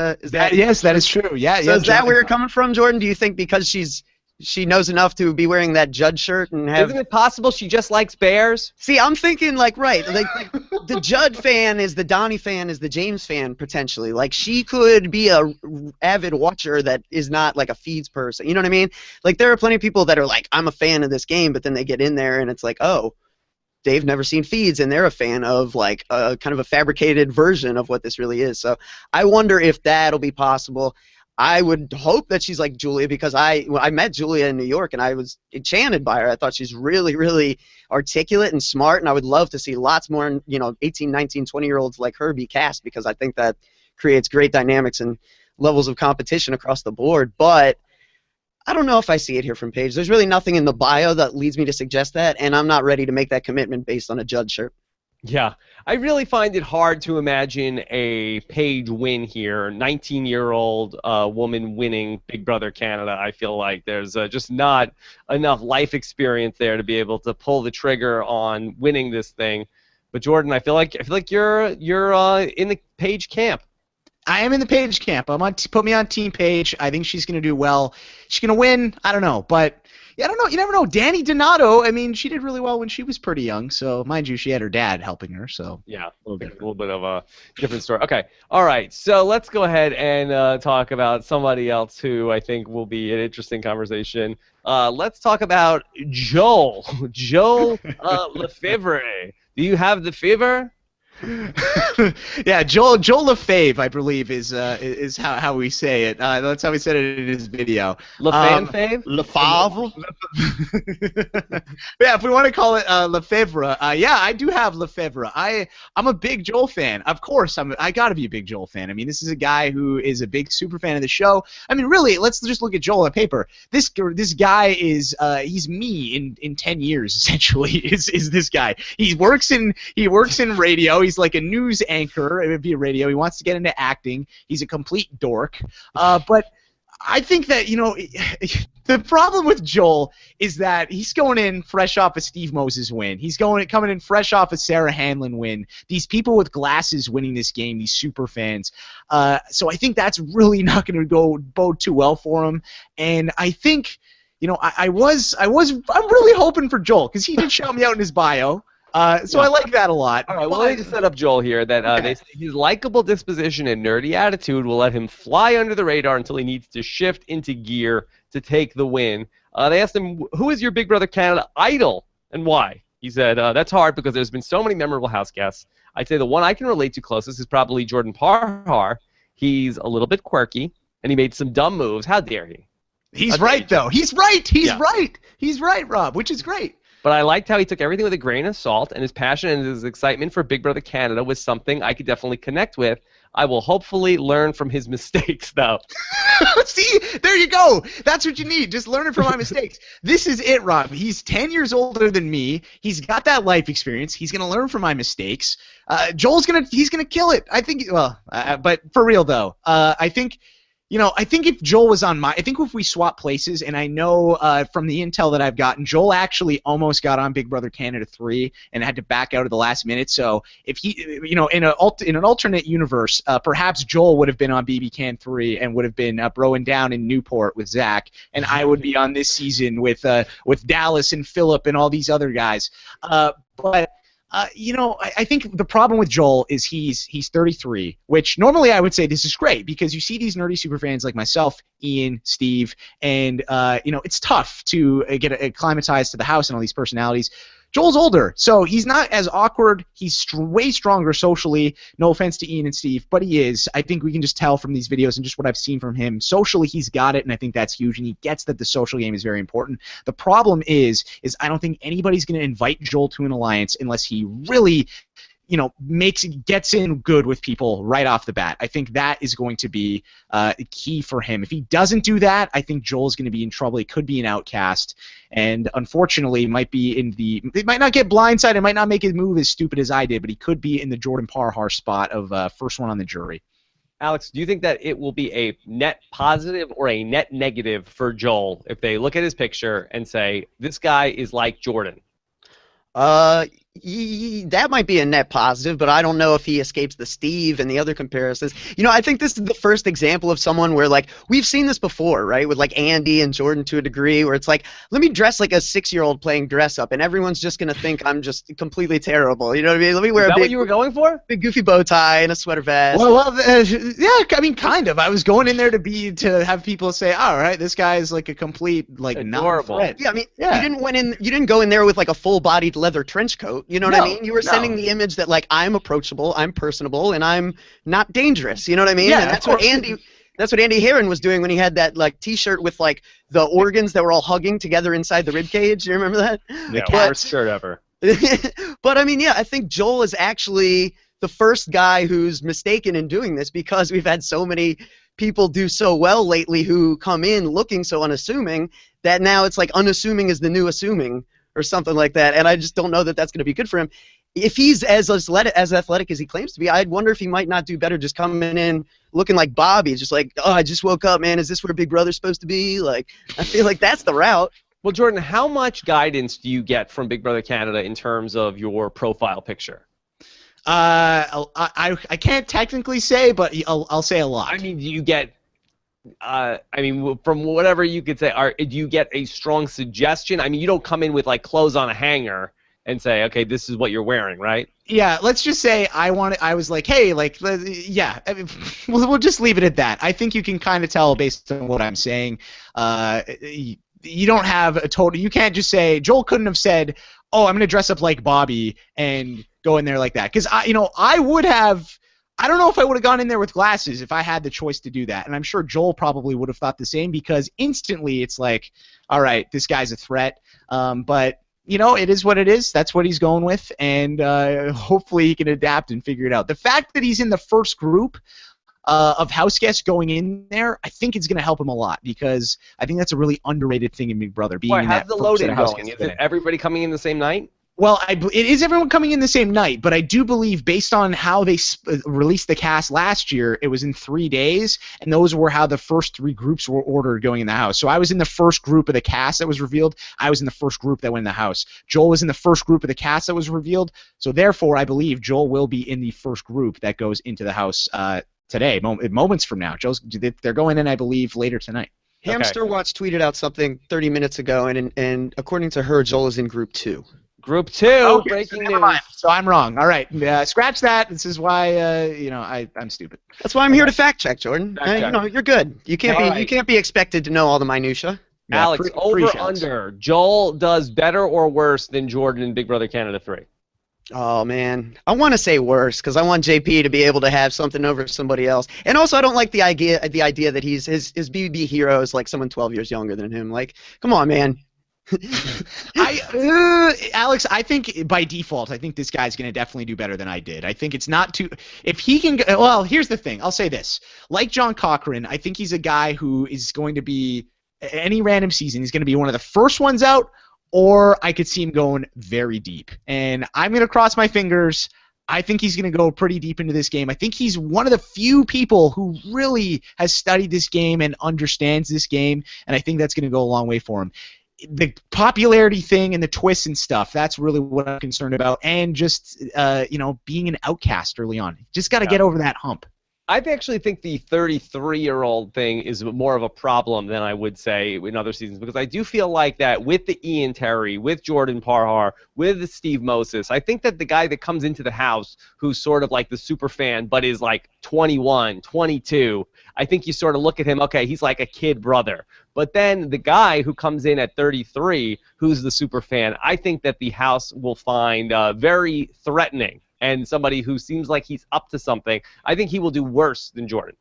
yes, that is true. Yeah. So is that where you're coming from, Jordan? Do you think because she knows enough to be wearing that Judd shirt and have? Isn't it possible she just likes bears? See, I'm thinking like the Judd fan is the Donnie fan is the James fan potentially. Like she could be a avid watcher that is not like a feeds person. You know what I mean? Like there are plenty of people that are like, I'm a fan of this game, but then they get in there and it's like, oh, they've never seen feeds and they're a fan of like a kind of a fabricated version of what this really is. So I wonder if that'll be possible. I would hope that she's like Julia because I met Julia in New York and I was enchanted by her. I thought she's really, really articulate and smart, and I would love to see lots more 18, 19, 20-year-olds like her be cast because I think that creates great dynamics and levels of competition across the board. But I don't know if I see it here from Paige. There's really nothing in the bio that leads me to suggest that, and I'm not ready to make that commitment based on a Judd shirt. Yeah, I really find it hard to imagine a Paige win here. 19-year-old woman winning Big Brother Canada. I feel like there's just not enough life experience there to be able to pull the trigger on winning this thing. But Jordan, I feel like you're in the Paige camp. I am in the Paige camp. Put me on Team Paige. I think she's going to do well. She's going to win. I don't know, but yeah, I don't know. You never know. Danny Donato. I mean, she did really well when she was pretty young. So mind you, she had her dad helping her. So yeah, a little bit of a different story. Okay, all right. So let's go ahead and talk about somebody else who I think will be an interesting conversation. Let's talk about Joel Lefevre. Do you have the fever? Yeah, Joel Lefebvre, I believe, is how we say it. That's how we said it in his video. Lefebvre? Yeah, if we want to call it Lefebvre, yeah, I do have Lefebvre. I'm a big Joel fan. Of course, I got to be a big Joel fan. I mean, this is a guy who is a big super fan of the show. I mean, really, let's just look at Joel on paper. This guy is he's me in 10 years essentially. Is this guy? He works in radio. He's like a news anchor. It would be a radio. He wants to get into acting. He's a complete dork. But I think that, the problem with Joel is that he's going in fresh off a Steve Moses win. He's coming in fresh off a Sarah Hanlon win. These people with glasses winning this game, these super fans. So I think that's really not going to bode too well for him. And I think, I'm really hoping for Joel because he did shout me out in his bio. So I like that a lot. All right, well, let me just set up Joel here. That they say his likable disposition and nerdy attitude will let him fly under the radar until he needs to shift into gear to take the win. They asked him, who is your Big Brother Canada idol and why? He said, that's hard because there's been so many memorable house guests. I'd say the one I can relate to closest is probably Jordan Parhar. He's a little bit quirky, and he made some dumb moves. How dare he? He's right, though. He's right. He's right. He's right, Rob, which is great. But I liked how he took everything with a grain of salt, and his passion and his excitement for Big Brother Canada was something I could definitely connect with. I will hopefully learn from his mistakes, though. See, there you go. That's what you need. Just learning from my mistakes. This is it, Rob. He's 10 years older than me. He's got that life experience. He's going to learn from my mistakes. Joel's he's gonna kill it. I think. Well, but for real though, I think. I think if Joel was I think if we swap places, and I know from the intel that I've gotten, Joel actually almost got on Big Brother Canada 3 and had to back out at the last minute. So if he, in an alternate universe, perhaps Joel would have been on BBCAN4 and would have been broing down in Newport with Zach, and I would be on this season with Dallas and Phillip and all these other guys. But I think the problem with Joel is he's 33, which normally I would say this is great because you see these nerdy superfans like myself, Ian, Steve, and it's tough to get acclimatized to the house and all these personalities. Joel's older, so he's not as awkward. He's way stronger socially. No offense to Ian and Steve, but he is. I think we can just tell from these videos and just what I've seen from him. Socially, he's got it, and I think that's huge, and he gets that the social game is very important. The problem is I don't think anybody's going to invite Joel to an alliance unless he really gets in good with people right off the bat. I think that is going to be key for him. If he doesn't do that, I think Joel's going to be in trouble. He could be an outcast, and unfortunately, might not get blindsided, might not make his move as stupid as I did, but he could be in the Jordan Parhar spot of first one on the jury. Alex, do you think that it will be a net positive or a net negative for Joel if they look at his picture and say, this guy is like Jordan? That might be a net positive, but I don't know if he escapes the Steve and the other comparisons. I think this is the first example of someone where, we've seen this before, right? With, Andy and Jordan to a degree, where it's like, let me dress like a 6-year-old playing dress-up, and everyone's just going to think I'm just completely terrible. You know what I mean? Let me wear what you were going for? Big goofy bow tie and a sweater vest. Yeah, I mean, kind of. I was going in there to have people say, all right, this guy is like a complete, non-threat. Yeah, I mean, you didn't go in there with, a full-bodied leather trench coat. You know what I mean? You were sending the image that I'm approachable, I'm personable, and I'm not dangerous. You know what I mean? Yeah, and that's what Andy Herron was doing when he had that T-shirt with the organs that were all hugging together inside the rib cage. You remember that? The worst shirt ever. But I mean, yeah, I think Joel is actually the first guy who's mistaken in doing this because we've had so many people do so well lately who come in looking so unassuming that now it's unassuming is the new assuming, or something like that, and I just don't know that that's going to be good for him. If he's as athletic as he claims to be, I'd wonder if he might not do better just coming in looking like Bobby, just I just woke up, man, is this where Big Brother's supposed to be? I feel like that's the route. Well, Jordan, how much guidance do you get from Big Brother Canada in terms of your profile picture? I can't technically say, but I'll say a lot. I mean, do you get? From whatever you could say, do you get a strong suggestion? I mean, you don't come in with like clothes on a hanger and say, okay, this is what you're wearing, right? Yeah, let's just say I was like, hey, like, yeah, I mean, we'll just leave it at that. I think you can kind of tell based on what I'm saying. You don't have a total. You can't just say Joel couldn't have said, oh, I'm gonna dress up like Bobby and go in there like that, because I would have. I don't know if I would have gone in there with glasses if I had the choice to do that, and I'm sure Joel probably would have thought the same, because instantly it's like, all right, this guy's a threat. But it is what it is. That's what he's going with, and hopefully he can adapt and figure it out. The fact that he's in the first group of house guests going in there, I think it's going to help him a lot, because I think that's a really underrated thing in Big Brother. Being in that how's the first set loading of house going? guests Is it everybody coming in the same night? Well, it is everyone coming in the same night, but I do believe, based on how they released the cast last year, it was in 3 days, and those were how the first 3 groups were ordered going in the house. So I was in the first group of the cast that was revealed. I was in the first group that went in the house. Joel was in the first group of the cast that was revealed. So therefore, I believe Joel will be in the first group that goes into the house today, moments from now. They're going in, I believe, later tonight. Hamster Watch tweeted out something 30 minutes ago, and according to her, Joel is in group 2. Group 2, okay, breaking never news. mind. So I'm wrong. All right, scratch that. This is why I'm stupid. That's why I'm here to fact check, Jordan. Fact check. You're good. You can't be expected to know all the minutia. Yeah, Alex, over under. Joel does better or worse than Jordan in Big Brother Canada 3? Oh man, I want to say worse, because I want JP to be able to have something over somebody else, and also I don't like the idea that his BB hero is like someone 12 years younger than him. Like, come on, man. Alex, I think by default, I think this guy's going to definitely do better than I did. I think it's not too. If he can, well, here's the thing. I'll say this: like John Cochran, I think he's a guy who is going to be any random season. He's going to be one of the first ones out, or I could see him going very deep. And I'm going to cross my fingers. I think he's going to go pretty deep into this game. I think he's one of the few people who really has studied this game and understands this game, and I think that's going to go a long way for him. The popularity thing and the twists and stuff, that's really what I'm concerned about, and just being an outcast early on. Just got to get over that hump. I actually think the 33-year-old thing is more of a problem than I would say in other seasons, because I do feel like that with the Ian Terry, with Jordan Parhar, with Steve Moses, I think that the guy that comes into the house who's sort of like the super fan but is like 21, 22, I think you sort of look at him, okay, he's like a kid brother. But then the guy who comes in at 33, who's the super fan, I think that the house will find very threatening, and somebody who seems like he's up to something. I think he will do worse than Jordan.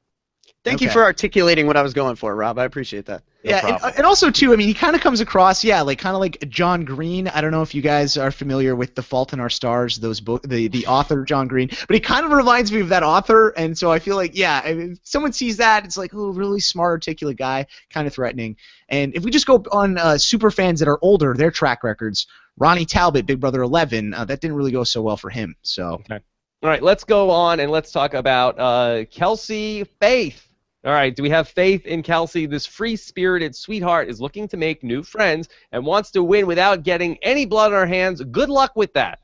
Thank you for articulating what I was going for, Rob. I appreciate that. And also, too, I mean, he kind of comes across, kind of like John Green. I don't know if you guys are familiar with The Fault in Our Stars, those the author, John Green. But he kind of reminds me of that author, and so I feel like, if someone sees that, it's like, oh, really smart, articulate guy, kind of threatening. And if we just go on super fans that are older, their track records, Ronnie Talbot, Big Brother 11, that didn't really go so well for him. So. Okay. All right, let's go on and let's talk about Kelsey Faith. All right, do we have faith in Kelsey? This free-spirited sweetheart is looking to make new friends and wants to win without getting any blood on her hands. Good luck with that.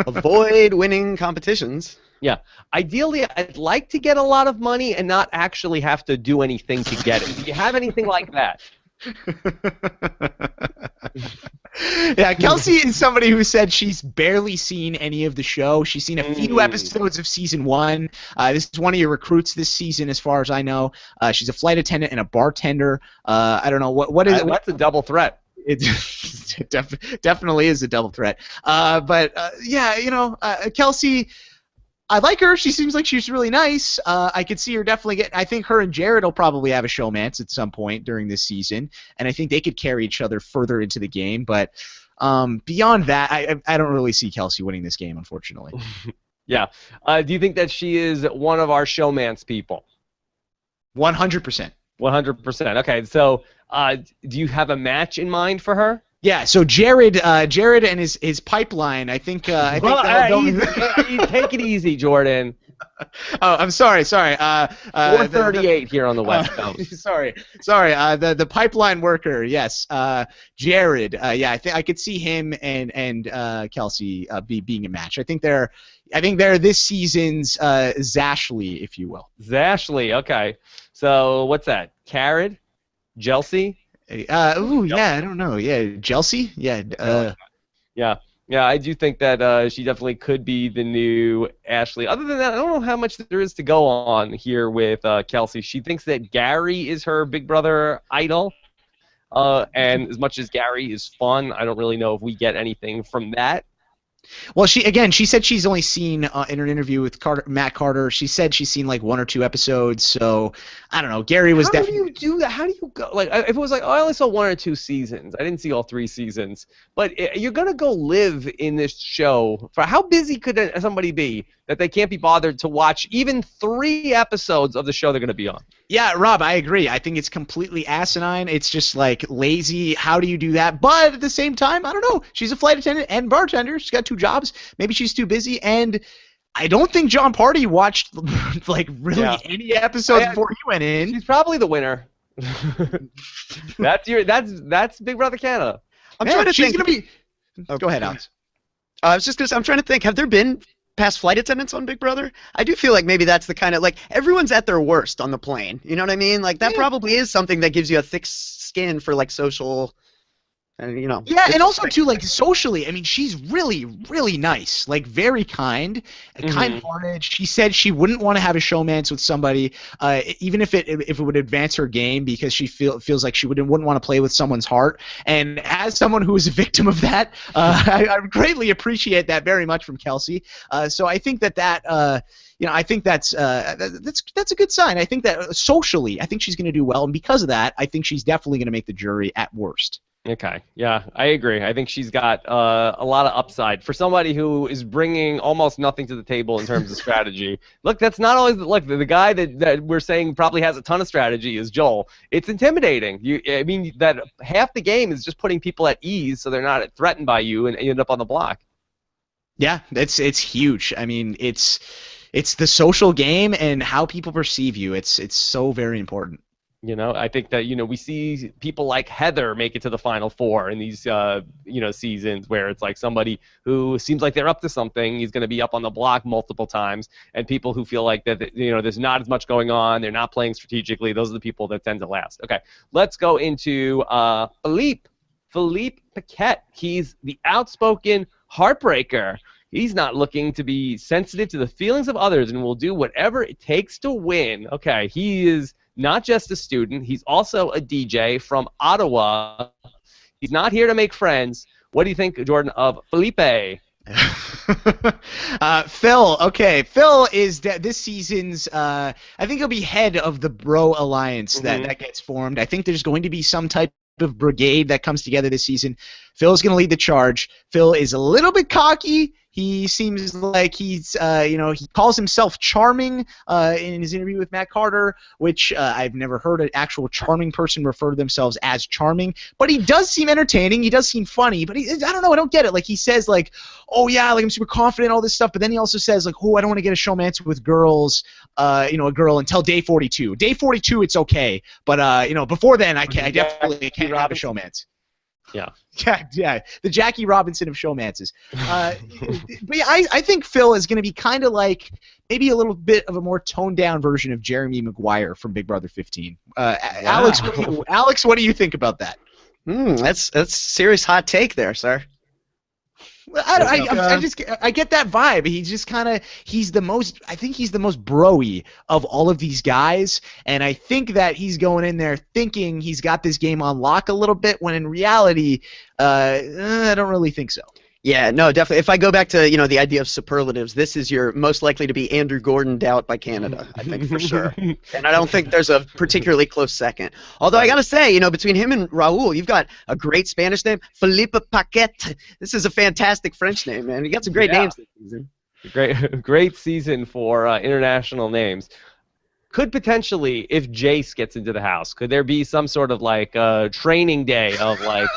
Avoid winning competitions. Yeah. Ideally, I'd like to get a lot of money and not actually have to do anything to get it. Do you have anything like that? Yeah, Kelsey is somebody who said she's barely seen any of the show. She's seen a few episodes of season 1. This is one of your recruits this season, as far as I know. She's a flight attendant and a bartender. I don't know what is it. That's a double threat. It definitely is a double threat. Kelsey, I like her. She seems like she's really nice. I could see her definitely get. I think her and Jared will probably have a showmance at some point during this season, and I think they could carry each other further into the game. But beyond that, I don't really see Kelsey winning this game, unfortunately. Yeah. Do you think that she is one of our showmance people? 100%. 100%. Okay. So, do you have a match in mind for her? Yeah, so Jared and his pipeline, I think. Take it easy, Jordan. Oh, I'm sorry. 4:38 here on the West Coast. Sorry. The pipeline worker. Yes. Jared. Yeah, I think I could see him and Kelsey being a match. I think they're this season's Zashley, if you will. Zashley. Okay. So what's that? Carrot? Jelsi? Yeah. I don't know. Yeah, Chelsea. Yeah. Yeah, I do think that she definitely could be the new Ashley. Other than that, I don't know how much there is to go on here with Kelsey. She thinks that Gary is her Big Brother idol, and as much as Gary is fun, I don't really know if we get anything from that. Well, she said she's only seen in an interview with Matt Carter. She said she's seen like 1 or 2 episodes. So I don't know. Gary was definitely. How do you do that? How do you go? Like, if it was like, oh, I only saw 1 or 2 seasons. I didn't see all 3 seasons. But you're gonna go live in this show. For how busy could somebody be that they can't be bothered to watch even 3 episodes of the show they're gonna be on? Yeah, Rob, I agree. I think it's completely asinine. It's just like lazy. How do you do that? But at the same time, I don't know. She's a flight attendant and bartender. She's got 2 jobs. Maybe she's too busy. And I don't think John Party watched like really any episodes before he went in. She's probably the winner. That's Big Brother Canada. I'm trying to think. Gonna be. Go ahead, Alex. I was just gonna say, I'm trying to think. Have there been past flight attendants on Big Brother? I do feel like maybe that's the kind of, like, everyone's at their worst on the plane. You know what I mean? Like, that probably is something that gives you a thick skin for, like, social, and, you know. Yeah, and also, too, like, socially, I mean, she's really, really nice. Like, very kind, kind-hearted. She said she wouldn't want to have a showmance with somebody, even if it would advance her game, because she feels like she wouldn't want to play with someone's heart. And as someone who is a victim of that, I greatly appreciate that very much from Kelsey. So I think I think that's a good sign. I think that socially, I think she's going to do well, and because of that, I think she's definitely going to make the jury at worst. Okay, yeah, I agree. I think she's got a lot of upside for somebody who is bringing almost nothing to the table in terms of strategy. Look, that's not always the guy that we're saying probably has a ton of strategy is Joel. It's intimidating. I mean, that half the game is just putting people at ease so they're not threatened by you and end up on the block. Yeah, it's huge. I mean, it's the social game and how people perceive you. It's so very important. You know, I think that, we see people like Heather make it to the Final Four in these, seasons where it's like somebody who seems like they're up to something is going to be up on the block multiple times, and people who feel like that, there's not as much going on, they're not playing strategically, those are the people that tend to last. Okay, let's go into Philippe Paquette. He's the outspoken heartbreaker. He's not looking to be sensitive to the feelings of others and will do whatever it takes to win. Okay, he is not just a student, he's also a DJ from Ottawa. He's not here to make friends. What do you think, Jordan, of Felipe? Phil. Okay, Phil is this season's. I think he'll be head of the Bro Alliance that gets formed. I think there's going to be some type of brigade that comes together this season. Phil's going to lead the charge. Phil is a little bit cocky. He seems like he's, he calls himself charming in his interview with Matt Carter, which I've never heard an actual charming person refer to themselves as charming. But he does seem entertaining. He does seem funny. But I don't know. I don't get it. Like, he says, like, oh, yeah, like, I'm super confident, all this stuff. But then he also says, like, oh, I don't want to get a showmance with girls, a girl until day 42. Day 42, it's okay. But, before then, I definitely can't have a showmance. Yeah. Yeah, the Jackie Robinson of showmances. But yeah, I think Phil is going to be kind of like maybe a little bit of a more toned-down version of Jeremy Maguire from Big Brother 15. Wow. Alex, what do you think about that? That's a serious hot take there, sir. I get that vibe. He's just kind of he's the most bro-y of all of these guys, and I think that he's going in there thinking he's got this game on lock a little bit, when in reality, I don't really think so. Yeah, no, definitely. If I go back to, the idea of superlatives, this is your most likely to be Andrew Gordon'd out by Canada, I think, for sure. And I don't think there's a particularly close second. Although I got to say, between him and Raul, you've got a great Spanish name, Philippe Paquette. This is a fantastic French name, man. You got some great names this season. Great season for international names. Could potentially, if Jace gets into the house, could there be some sort of training day of like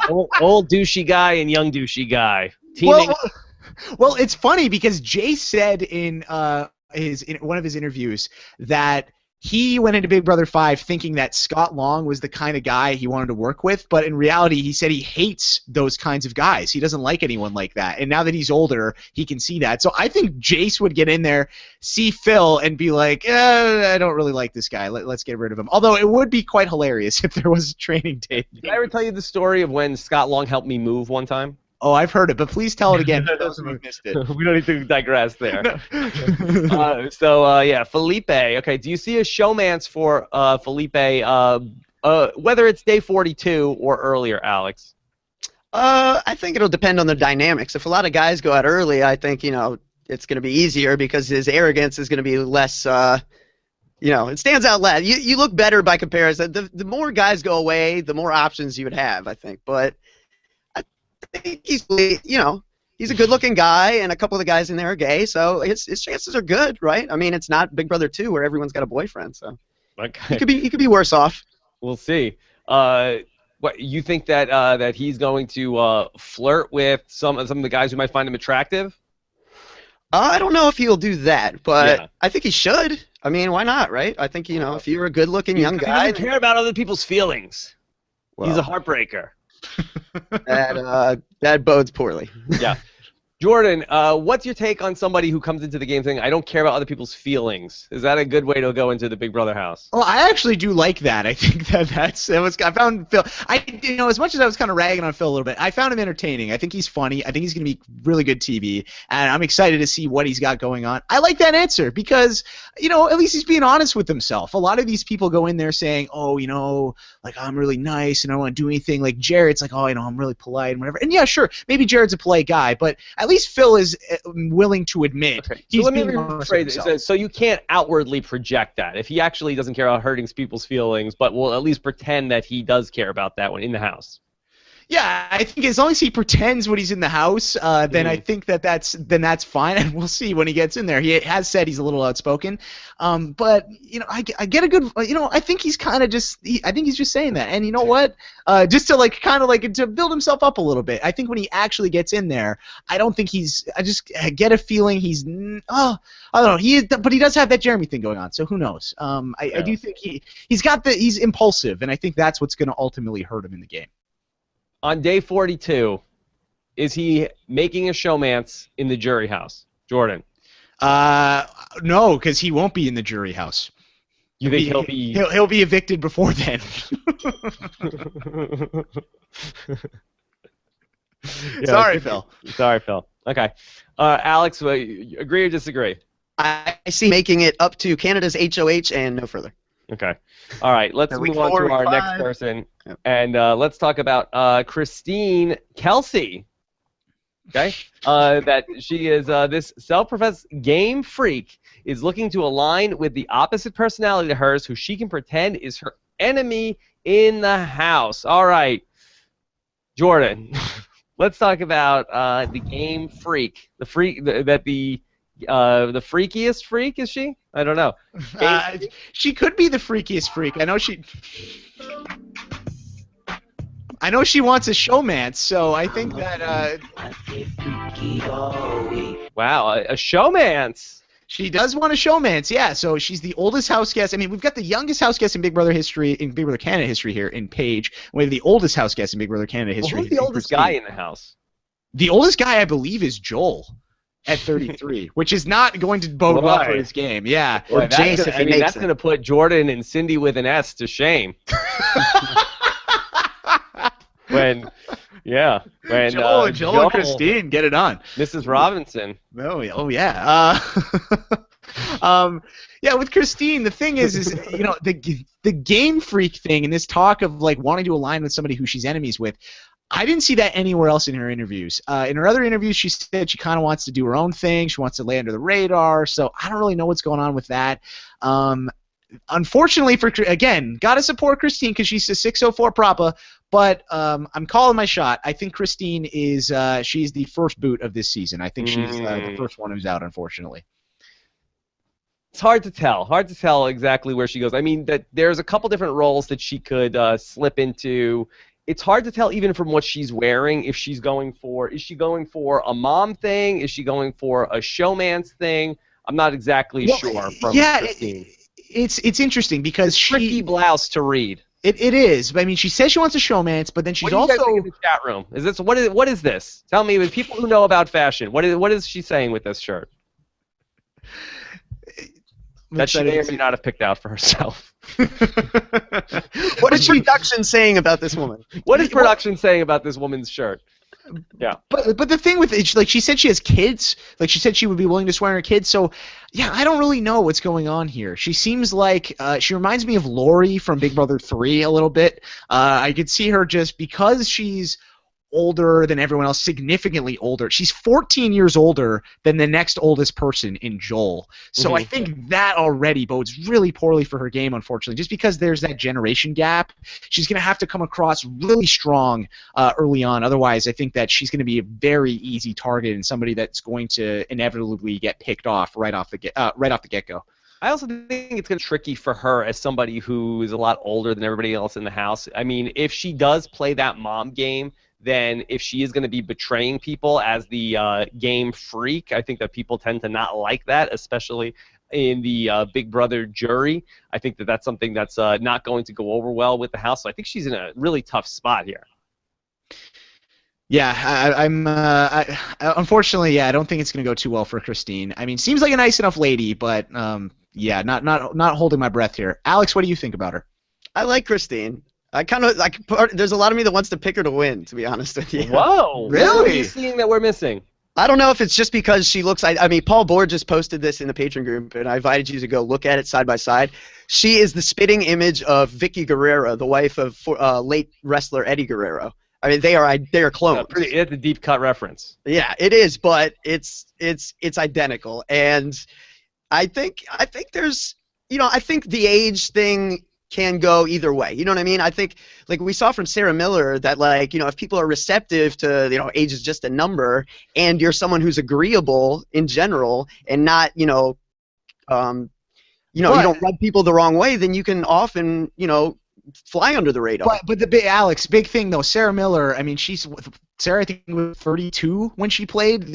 old douchey guy and young douchey guy teaming? Well, it's funny because Jay said in one of his interviews that he went into Big Brother 5 thinking that Scott Long was the kind of guy he wanted to work with, but in reality, he said he hates those kinds of guys. He doesn't like anyone like that. And now that he's older, he can see that. So I think Jace would get in there, see Phil, and be like, I don't really like this guy. Let's get rid of him. Although it would be quite hilarious if there was a training tape. Did I ever tell you the story of when Scott Long helped me move one time? Oh, I've heard it, but please tell it again for those who have missed it. We don't need to digress there. Yeah, Felipe. Okay, do you see a showmance for Felipe, whether it's day 42 or earlier, Alex? I think it'll depend on the dynamics. If a lot of guys go out early, I think, it's going to be easier because his arrogance is going to be less, it stands out less. You look better by comparison. The more guys go away, the more options you would have, I think. But I think he's a good-looking guy, and a couple of the guys in there are gay, so his chances are good, right? I mean, it's not Big Brother 2 where everyone's got a boyfriend, so okay. he could be worse off. We'll see. What you think that he's going to flirt with some of the guys who might find him attractive? I don't know if he'll do that, but Yeah. I think he should. I mean, why not, right? I think if you're a good-looking young He guy, doesn't care about other people's feelings. well, He's a heartbreaker. that bodes poorly. Yeah. Jordan, what's your take on somebody who comes into the game saying, I don't care about other people's feelings? Is that a good way to go into the Big Brother house? Well, I actually do like that. I think I found Phil. As much as I was kind of ragging on Phil a little bit, I found him entertaining. I think he's funny. I think he's going to be really good TV, and I'm excited to see what he's got going on. I like that answer because, at least he's being honest with himself. A lot of these people go in there saying, like I'm really nice and I don't want to do anything. Like Jared's like, I'm really polite and whatever. And yeah, sure, maybe Jared's a polite guy, but at least Phil is willing to admit he's so let me being honest with rephrase himself. it. So you can't outwardly project that. If he actually doesn't care about hurting people's feelings, but will at least pretend that he does care about that when in the house. Yeah, I think as long as he pretends when he's in the house, then I think that's fine, and we'll see when he gets in there. He has said he's a little outspoken, but I get a good, I think he's kind of I think he's just saying that, and you know what? Just to to build himself up a little bit. I think when he actually gets in there, I don't think I just get a feeling he's, I don't know, but he does have that Jeremy thing going on, so who knows? I do think he's impulsive, and I think that's what's going to ultimately hurt him in the game. On day 42, is he making a showmance in the jury house? Jordan. No, because he won't be in the jury house. You think he'll be evicted before then? Sorry, Phil. Sorry, Phil. Okay. Alex, agree or disagree? I see making it up to Canada's HOH and no further. Okay. All right. Let's move on to our next person, and let's talk about Christine Kelsey. Okay. That she is this self-professed game freak is looking to align with the opposite personality to hers, who she can pretend is her enemy in the house. All right, Jordan. Let's talk about the game freak. The freakiest freak, is she? I don't know. She could be the freakiest freak. I know she wants a showmance, so I think that wow, a showmance. She does want a showmance, yeah. So she's the oldest house guest. I mean, we've got the youngest house guest in Big Brother history, in Big Brother Canada history here in Paige. We have the oldest house guest in Big Brother Canada history. Well, who's the oldest guy in the house? The oldest guy, I believe, is Joel. At 33, which is not going to bode well for his game. Yeah. Or Jace, if he makes it. That's going to put Jordan and Cindy with an S to shame. When Joel and Christine get it on. Mrs. Robinson. Oh yeah. Yeah, with Christine, the thing is the game freak thing and this talk of like wanting to align with somebody who she's enemies with. I didn't see that anywhere else in her interviews. In her other interviews, she said she kind of wants to do her own thing. She wants to lay under the radar. So I don't really know what's going on with that. Unfortunately, got to support Christine because she's a 604 propa. But I'm calling my shot. I think Christine is she's the first boot of this season. I think she's the first one who's out, unfortunately. It's hard to tell exactly where she goes. I mean, that there's a couple different roles that she could slip into it's hard to tell even from what she's wearing if she's going for, is she going for a mom thing? Is she going for a showman's thing? I'm not exactly sure from Christine. It's interesting because it's tricky blouse to read. It is. But I mean, she says she wants a showman's, but then she's what do you also guys think in the chat room. Is this what is this? Tell me, with people who know about fashion, what is she saying with this shirt? That she may or may not have picked out for herself. What is production saying about this woman? What is production saying about this woman's shirt? Yeah. But the thing with it, like she said she has kids. Like she said she would be willing to swear on her kids. So, yeah, I don't really know what's going on here. She seems like she reminds me of Lori from Big Brother 3 a little bit. I could see her just because she's older than everyone else, significantly older. She's 14 years older than the next oldest person in Joel. So I think that already bodes really poorly for her game, unfortunately. Just because there's that generation gap, she's going to have to come across really strong early on. Otherwise, I think that she's going to be a very easy target and somebody that's going to inevitably get picked off right off the get-go. I also think it's going to be tricky for her as somebody who is a lot older than everybody else in the house. I mean, if she does play that mom game, then if she is going to be betraying people as the game freak, I think that people tend to not like that, especially in the Big Brother jury. I think that that's something that's not going to go over well with the house. So I think she's in a really tough spot here. Yeah, unfortunately, I don't think it's going to go too well for Christine. I mean, seems like a nice enough lady, but yeah, not holding my breath here. Alex, what do you think about her? I like Christine. There's a lot of me that wants to pick her to win, to be honest with you. Whoa, really? What are you seeing that we're missing? I don't know if it's just because she looks. I mean, Paul Bohr just posted this in the Patreon group, and I invited you to go look at it side by side. She is the spitting image of Vicky Guerrero, the wife of late wrestler Eddie Guerrero. I mean, they are clones. It's a deep cut reference. Yeah, it is, but it's identical, and I think there's, I think the age thing can go either way. You know what I mean? I think, like we saw from Sarah Miller, that if people are receptive to, age is just a number, and you're someone who's agreeable in general and not, you don't rub people the wrong way, then you can often, fly under the radar. But the big thing though, Sarah Miller. I mean, Sarah, I think, was 32 when she played.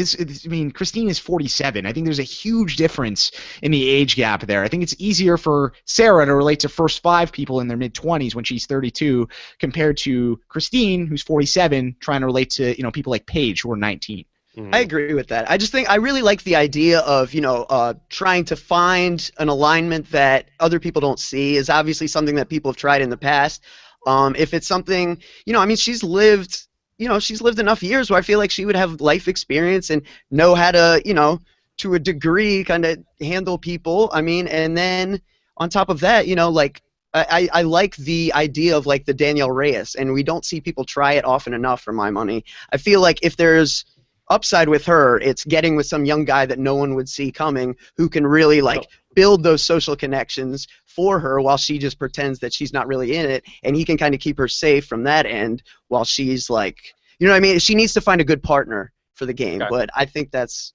Christine is 47. I think there's a huge difference in the age gap there. I think it's easier for Sarah to relate to first 5 people in their mid-20s when she's 32 compared to Christine, who's 47, trying to relate to people like Paige, who are 19. I agree with that. I just think I really like the idea of trying to find an alignment that other people don't see is obviously something that people have tried in the past. If it's something, she's lived enough years where I feel like she would have life experience and know how to, to a degree, kind of handle people. I mean, and then on top of that, I like the idea of the Danielle Reyes, and we don't see people try it often enough for my money. I feel like if there's upside with her, it's getting with some young guy that no one would see coming, who can really build those social connections for her while she just pretends that she's not really in it, and he can kind of keep her safe from that end while she's she needs to find a good partner for the game. Okay. But I think that's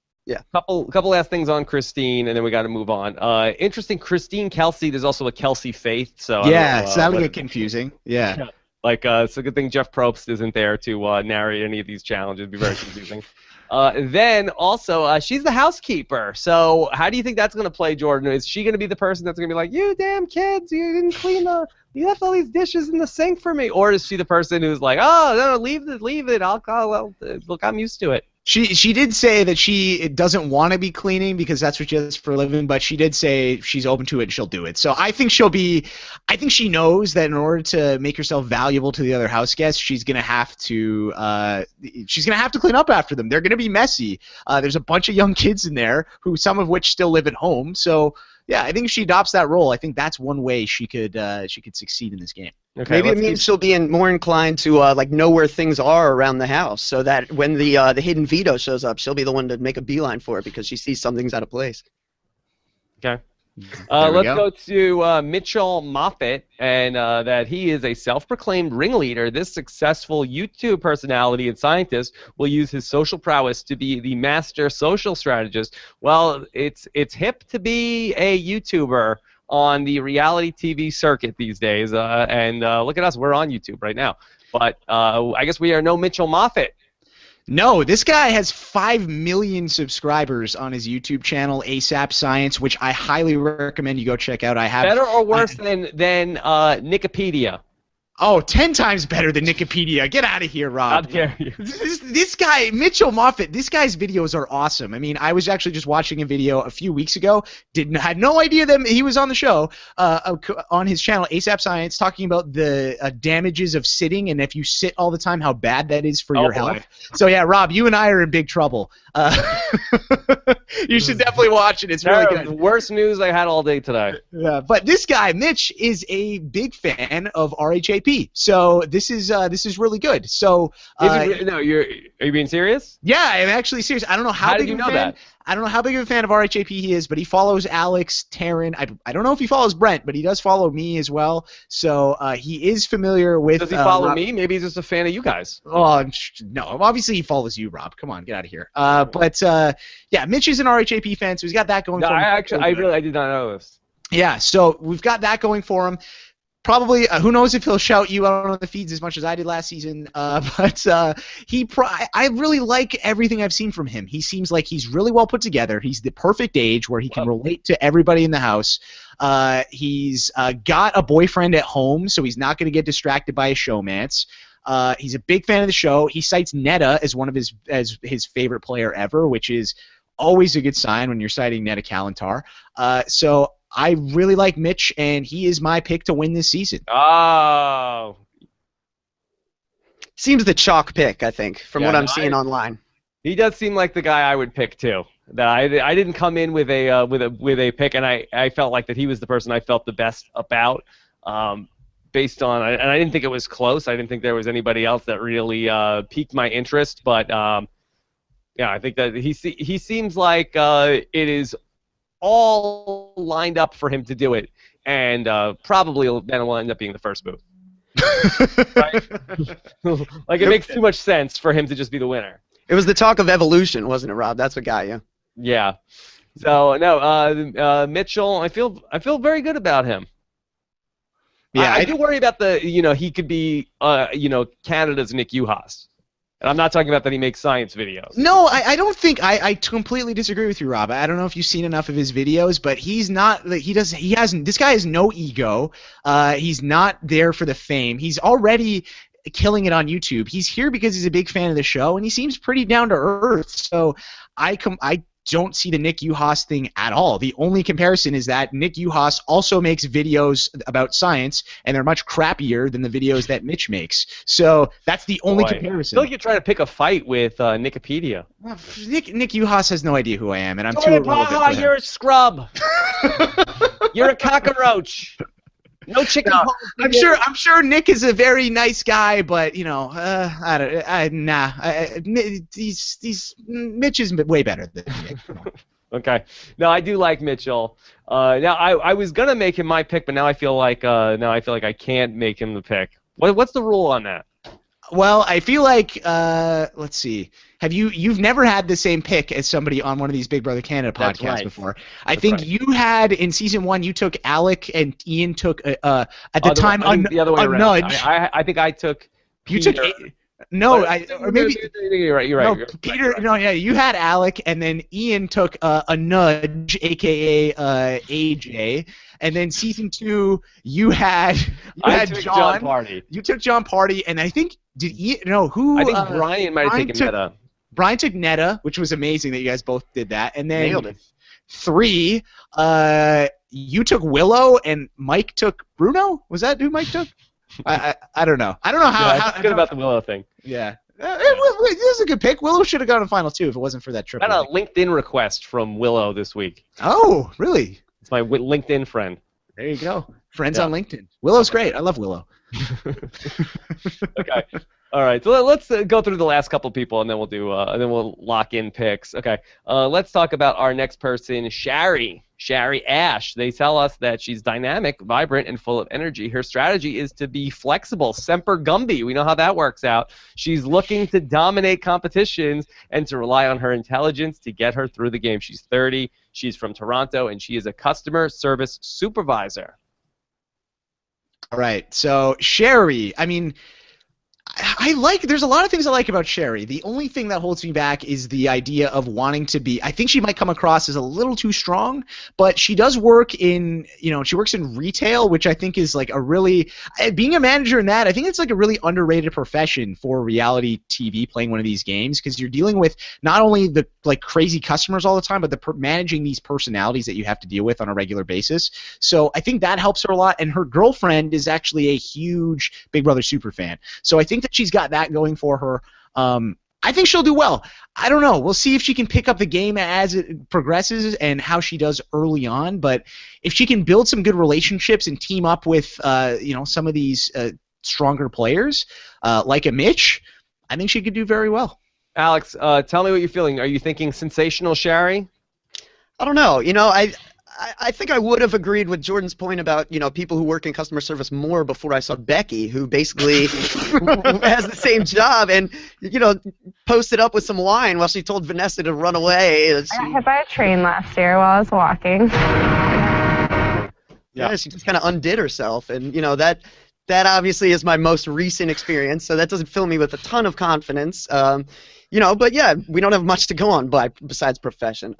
Couple last things on Christine, and then we got to move on. Interesting, Christine Kelsey. There's also a Kelsey Faith. So so that would get confusing. Yeah. It's a good thing Jeff Probst isn't there to narrate any of these challenges. It'd be very confusing. Then also, she's the housekeeper. So how do you think that's going to play, Jordan? Is she going to be the person that's going to be like, you damn kids, you didn't clean you left all these dishes in the sink for me? Or is she the person who's like, oh, no, leave it. Look, I'm used to it. She did say that she doesn't want to be cleaning because that's what she does for a living, but she did say she's open to it and she'll do it. So I think she knows that in order to make herself valuable to the other house guests, she's gonna have to clean up after them. They're gonna be messy. There's a bunch of young kids in there some of which still live at home. So yeah, I think if she adopts that role, I think that's one way she could succeed in this game. Okay, maybe it means she'll be more inclined to know where things are around the house, so that when the hidden veto shows up, she'll be the one to make a beeline for it because she sees something's out of place. Okay. Let's go to Mitchell Moffat, and that he is a self-proclaimed ringleader. This successful YouTube personality and scientist will use his social prowess to be the master social strategist. Well, it's hip to be a YouTuber on the reality TV circuit these days. And look at us, we're on YouTube right now. But I guess we are no Mitchell Moffitt. No, this guy has 5 million subscribers on his YouTube channel, ASAP Science, which I highly recommend you go check out. I have Better or worse than Nikipedia? Oh, 10 times better than Wikipedia. Get out of here, Rob. How dare you? This guy, Mitchell Moffitt, this guy's videos are awesome. I mean, I was actually just watching a video a few weeks ago. Had no idea that he was on the show on his channel, ASAP Science, talking about the damages of sitting, and if you sit all the time, how bad that is for your health. So, yeah, Rob, you and I are in big trouble. You should definitely watch it. It's really good. The worst news I had all day today. Yeah, but this guy, Mitch, is a big fan of RHAP. So this is really good. So are you being serious? Yeah, I'm actually serious. I don't know how big of a fan. I don't know how big of a fan of RHAP he is, but he follows Alex, Taryn. I don't know if he follows Brent, but he does follow me as well. So he is familiar with. Does he follow me? Maybe he's just a fan of you guys. Oh no, obviously he follows you, Rob. Come on, get out of here. But yeah, Mitch is an RHAP fan, so he's got that going for him. I did not know this. Yeah, so we've got that going for him. Probably, who knows if he'll shout you out on the feeds as much as I did last season, but I really like everything I've seen from him. He seems like he's really well put together. He's the perfect age where he can relate to everybody in the house. He's got a boyfriend at home, so he's not going to get distracted by his showmance. He's a big fan of the show. He cites Netta as one of his favorite player ever, which is always a good sign when you're citing Netta Kalantar. So I really like Mitch, and he is my pick to win this season. Oh. Seems the chalk pick, I think, from what I'm seeing online. He does seem like the guy I would pick too. That I didn't come in with a pick, and I felt like that he was the person I felt the best about, based on, and I didn't think it was close. I didn't think there was anybody else that really piqued my interest, but yeah, I think that he seems like it is all lined up for him to do it, and probably then will end up being the first move. Right? Like it makes too much sense for him to just be the winner. It was the talk of evolution, wasn't it, Rob? That's what got you. Yeah. So no, Mitchell, I feel very good about him. Yeah, I do worry about he could be Canada's Nick Uhas. And I'm not talking about that he makes science videos. No, I don't think I completely disagree with you, Rob. I don't know if you've seen enough of his videos, but he's not this guy has no ego. He's not there for the fame. He's already killing it on YouTube. He's here because he's a big fan of the show, and he seems pretty down to earth. So I don't see the Nick Uhas thing at all. The only comparison is that Nick Uhas also makes videos about science, and they're much crappier than the videos that Mitch makes. So that's the only comparison. I feel like you're trying to pick a fight with Nikipedia. Well, Nick Uhas has no idea who I am, and I'm too irrelevant for him. You're a scrub. You're a cockroach. No chicken. No, I'm sure Nick is a very nice guy, but Mitch is way better than Nick. Okay. No, I do like Mitchell. Now I was gonna make him my pick, but now I feel like I can't make him the pick. What's the rule on that? Well, I feel like let's see. You've never had the same pick as somebody on one of these Big Brother Canada podcasts before? I think you had in season 1. You took Alec and Ian took at the time the other way around. Nudge. I think I took. You Peter. took. No, or maybe you're right. No, Peter. Right. No, yeah, you had Alec, and then Ian took a Nudge, aka AJ, and then season 2 you had John Party. You took John Party, and I think I think Brian might have taken Netta. Brian took Netta, which was amazing that you guys both did that, and then nailed it. 3, you took Willow, and Mike took Bruno. Was that who Mike took? I don't know. I don't know how good about the Willow thing. Yeah. It was a good pick. Willow should have gone to final 2 if it wasn't for that trip. I got a LinkedIn request from Willow this week. Oh, really? It's my LinkedIn friend. There you go. Friends on LinkedIn. Willow's great. I love Willow. Okay. All right. So let's go through the last couple people, and then we'll do, and then we'll lock in picks. Okay. Let's talk about our next person, Shari. Shari Ash. They tell us that she's dynamic, vibrant, and full of energy. Her strategy is to be flexible, semper gumby. We know how that works out. She's looking to dominate competitions and to rely on her intelligence to get her through the game. She's 30. She's from Toronto, and she is a customer service supervisor. All right. So Sherry, I mean, there's a lot of things I like about Sherry. The only thing that holds me back is the idea of wanting to be, I think she might come across as a little too strong, but she does work in, she works in retail, which I think is like a really, being a manager in that, I think it's like a really underrated profession for reality TV playing one of these games, because you're dealing with not only the like crazy customers all the time, but managing these personalities that you have to deal with on a regular basis. So I think that helps her a lot, and her girlfriend is actually a huge Big Brother super fan. So I think that she's got that going for her. I think she'll do well. I don't know. We'll see if she can pick up the game as it progresses and how she does early on. But if she can build some good relationships and team up with, some of these stronger players, like a Mitch, I think she could do very well. Alex, tell me what you're feeling. Are you thinking sensational Shari? I don't know. I think I would have agreed with Jordan's point about, people who work in customer service more before I saw Becky, who basically has the same job and, posted up with some wine while she told Vanessa to run away. I got hit by a train last year while I was walking. Yeah, she just kind of undid herself, and, that obviously is my most recent experience, so that doesn't fill me with a ton of confidence. But yeah, we don't have much to go on besides profession.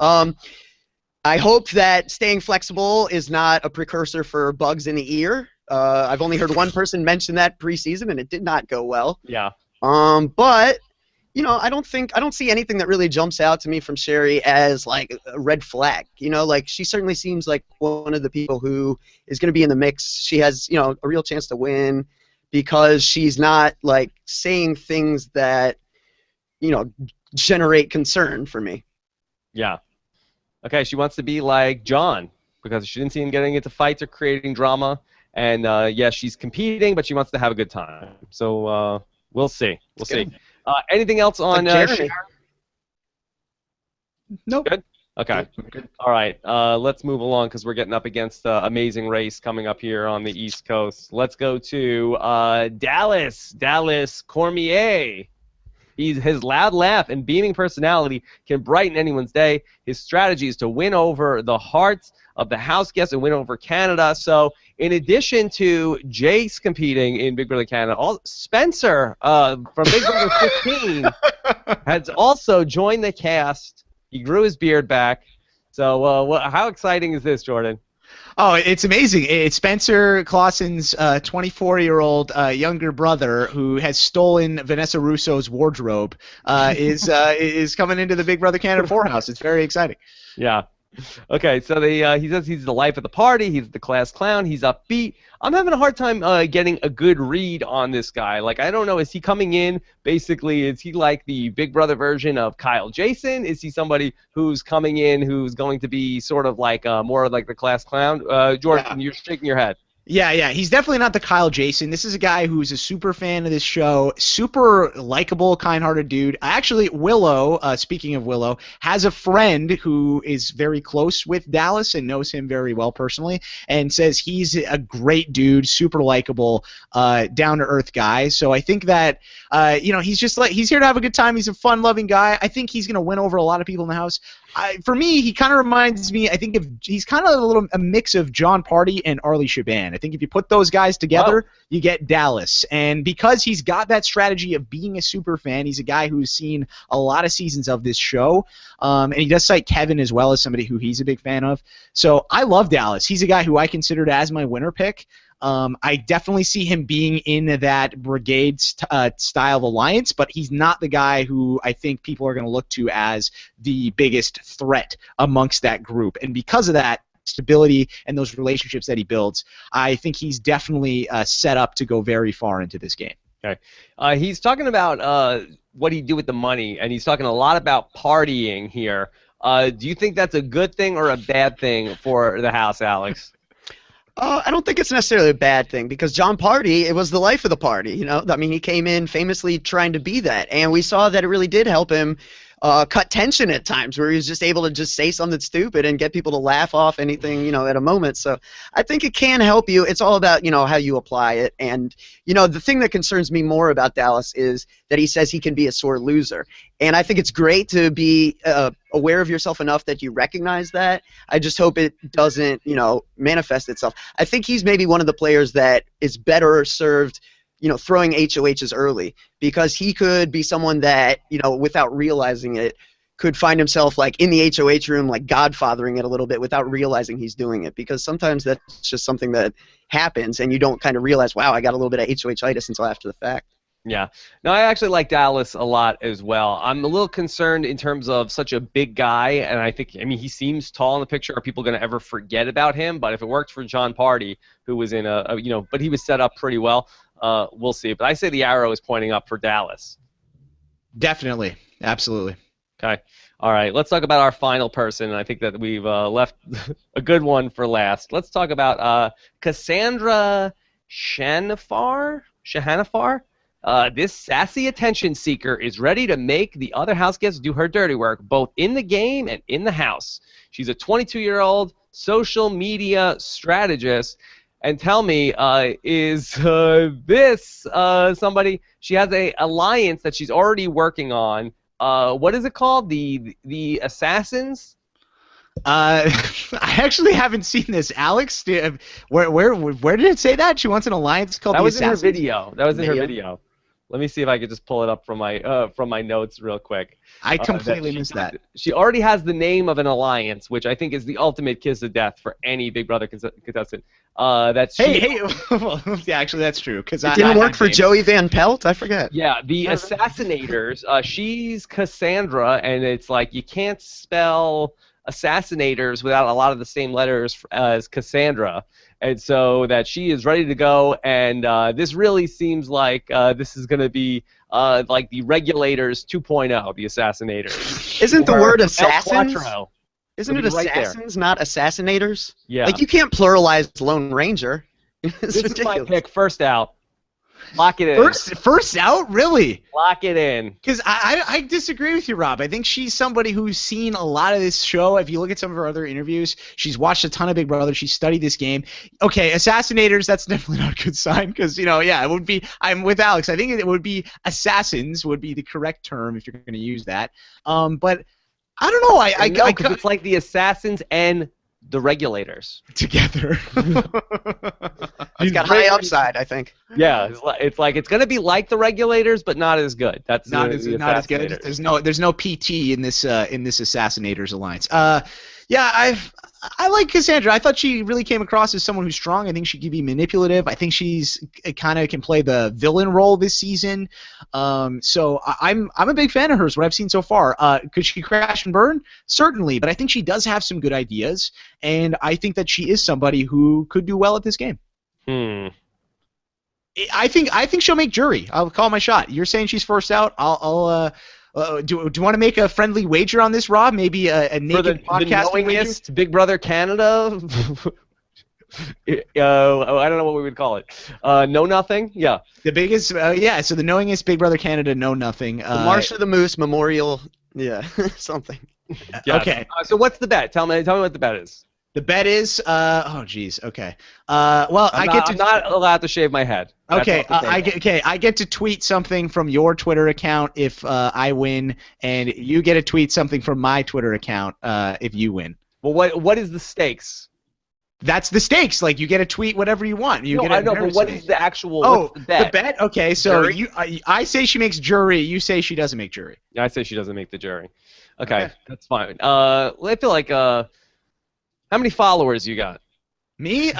I hope that staying flexible is not a precursor for bugs in the ear. I've only heard one person mention that preseason, and it did not go well. Yeah. But I don't see anything that really jumps out to me from Sherry as like a red flag. Like she certainly seems like one of the people who is going to be in the mix. She has a real chance to win because she's not like saying things that generate concern for me. Yeah. Okay, she wants to be like John because she didn't see him getting into fights or creating drama. And, yes, she's competing, but she wants to have a good time. So we'll see. We'll see. Anything else on Jeremy? Nope. Good? Okay. Good. All right. Let's move along because we're getting up against Amazing Race coming up here on the East Coast. Let's go to Dallas Cormier. His loud laugh and beaming personality can brighten anyone's day. His strategy is to win over the hearts of the house guests and win over Canada. So in addition to Jace competing in Big Brother Canada, Spencer from Big Brother 15 has also joined the cast. He grew his beard back. So how exciting is this, Jordan? Oh, it's amazing. It's Spencer Clausen's 24-year-old younger brother who has stolen Vanessa Russo's wardrobe is coming into the Big Brother Canada 4 house. It's very exciting. Yeah. Okay, so he says he's the life of the party. He's the class clown. He's upbeat. I'm having a hard time getting a good read on this guy. Like, I don't know. Is he coming in? Basically, is he like the Big Brother version of Kyle Jason? Is he somebody who's coming in who's going to be sort of like more like the class clown? Jordan, You're shaking your head. Yeah, he's definitely not the Kyle Jason. This is a guy who's a super fan of this show, super likable, kind-hearted dude. Actually, Willow, speaking of Willow, has a friend who is very close with Dallas and knows him very well personally, and says he's a great dude, super likable, down-to-earth guy. So I think that, he's just like, he's here to have a good time. He's a fun-loving guy. I think he's going to win over a lot of people in the house. For me, he kind of reminds me, I think, he's kind of a mix of John Party and Arlie Shaban. I think if you put those guys together, you get Dallas. And because he's got that strategy of being a super fan, he's a guy who's seen a lot of seasons of this show. And he does cite Kevin as well as somebody who he's a big fan of. So I love Dallas. He's a guy who I considered as my winner pick. I definitely see him being in that brigade style of alliance, but he's not the guy who I think people are going to look to as the biggest threat amongst that group. And because of that stability and those relationships that he builds, I think he's definitely set up to go very far into this game. Okay. He's talking about what he do with the money, and he's talking a lot about partying here. Do you think that's a good thing or a bad thing for the house, Alex? I don't think it's necessarily a bad thing because John Party, it was the life of the party, you know? I mean, he came in famously trying to be that, and we saw that it really did help him cut tension at times where he was just able to just say something stupid and get people to laugh off anything, you know, at a moment. So I think it can help you. It's all about, you know, how you apply it. And, you know, the thing that concerns me more about Dallas is that he says he can be a sore loser. And I think it's great to be aware of yourself enough that you recognize that. I just hope it doesn't, you know, manifest itself. I think he's maybe one of the players that is better served, you know, throwing HOHs early, because he could be someone that, you know, without realizing it, could find himself like in the HOH room, like godfathering it a little bit without realizing he's doing it, because sometimes that's just something that happens and you don't kind of realize, wow, I got a little bit of HOH-itis until after the fact. Yeah. No, I actually like Dallas a lot as well. I'm a little concerned in terms of such a big guy, and I mean, he seems tall in the picture. Are people going to ever forget about him? But if it worked for John Party, who was in you know, but he was set up pretty well, we'll see. But I say the arrow is pointing up for Dallas. Definitely. Absolutely. Okay. All right. Let's talk about our final person, and I think that we've left a good one for last. Let's talk about Cassandra Shahanafar. This sassy attention seeker is ready to make the other house guests do her dirty work, both in the game and in the house. She's a 22-year-old social media strategist. And tell me, is this somebody? She has a alliance that she's already working on. What is it called? The Assassins? I actually haven't seen this. Alex, where did it say that? She wants an alliance called the Assassins? That was in her video. That was in her video. Let me see if I could just pull it up from my notes real quick. I completely missed that. She already has the name of an alliance, which I think is the ultimate kiss of death for any Big Brother contestant. Well, yeah, actually that's true. It didn't work for Joey Van Pelt? I forget. Yeah, the Assassinators. She's Cassandra, and it's like you can't spell Assassinators without a lot of the same letters as Cassandra. And so that she is ready to go, and this really seems like this is going to be like the Regulators 2.0, the Assassinators. Isn't the word assassins? Isn't it right assassins, not assassinators? Yeah. Like, you can't pluralize Lone Ranger. It's this ridiculous. is my pick, first out. Lock it in. First out? Really? Lock it in. Because I disagree with you, Rob. I think she's somebody who's seen a lot of this show. If you look at some of her other interviews, she's watched a ton of Big Brother. She studied this game. Okay, Assassinators, that's definitely not a good sign because, you know, yeah, it would be – I'm with Alex. I think it would be Assassins would be the correct term if you're going to use that. But I don't know. I because it's like the Assassins and the Regulators together. It's got high upside, I think. Yeah, it's like it's gonna be like the Regulators, but not as good. That's not as good. There's no PT in this Assassinators alliance. Yeah, I like Cassandra. I thought she really came across as someone who's strong. I think she can be manipulative. I think she's kind of can play the villain role this season. So I'm a big fan of hers. What I've seen so far. Could she crash and burn? Certainly, but I think she does have some good ideas, and I think that she is somebody who could do well at this game. I think she'll make jury. I'll call my shot. You're saying she's first out. Do you want to make a friendly wager on this, Rob? Maybe a naked podcast wager? Big Brother Canada? I don't know what we would call it. Know Nothing? Yeah. The biggest, yeah, so the knowingest Big Brother Canada Know Nothing. The March of the Moose Memorial, yeah, something. Yes. Okay. So what's the bet? Tell me what the bet is. The bet is, oh geez, okay. Well, I'm not allowed to shave my head. Okay, I get to tweet something from your Twitter account if I win, and you get to tweet something from my Twitter account if you win. Well, what is the stakes? That's the stakes. Like, you get to tweet whatever you want. I know, but what is the actual? What's the bet? The bet. Okay, so I say she makes jury. You say she doesn't make jury. I say she doesn't make the jury. Okay. That's fine. I feel like how many followers you got? Me?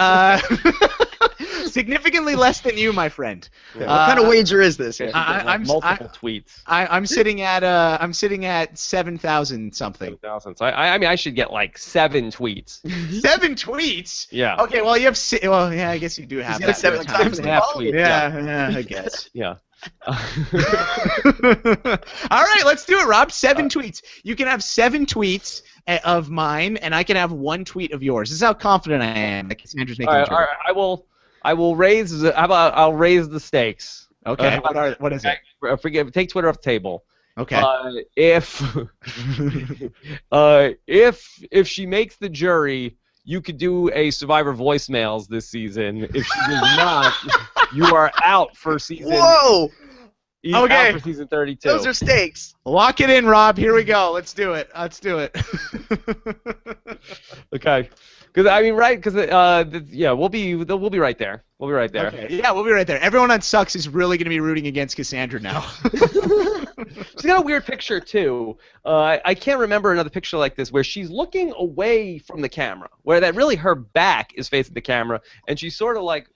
Significantly less than you, my friend. Yeah, what kind of wager is this? Multiple tweets. I'm sitting at 7,000 something. 7,000. So I mean I should get like 7 tweets. 7 tweets? Yeah. Okay. Well, you have. Well, yeah. I guess you do have. That 7 times half tweets. Yeah. I guess. Yeah. All right, let's do it, Rob. 7 tweets. You can have 7 tweets of mine, and I can have one tweet of yours. This is how confident I am that Cassandra's making the all right. I will raise. How about I'll raise the stakes? Okay. What is it? Take Twitter off the table. Okay. If she makes the jury, you could do a Survivor voicemails this season. If she does not, you are out for season. Whoa! Out for season 32. Those are stakes. Lock it in, Rob. Here we go. Let's do it. Okay. Because I mean, right? Because we'll be right there. We'll be right there. Okay. Yeah, we'll be right there. Everyone on Sucks is really going to be rooting against Cassandra now. She's got a weird picture too. I can't remember another picture like this where she's looking away from the camera, where that really her back is facing the camera, and she's sort of like.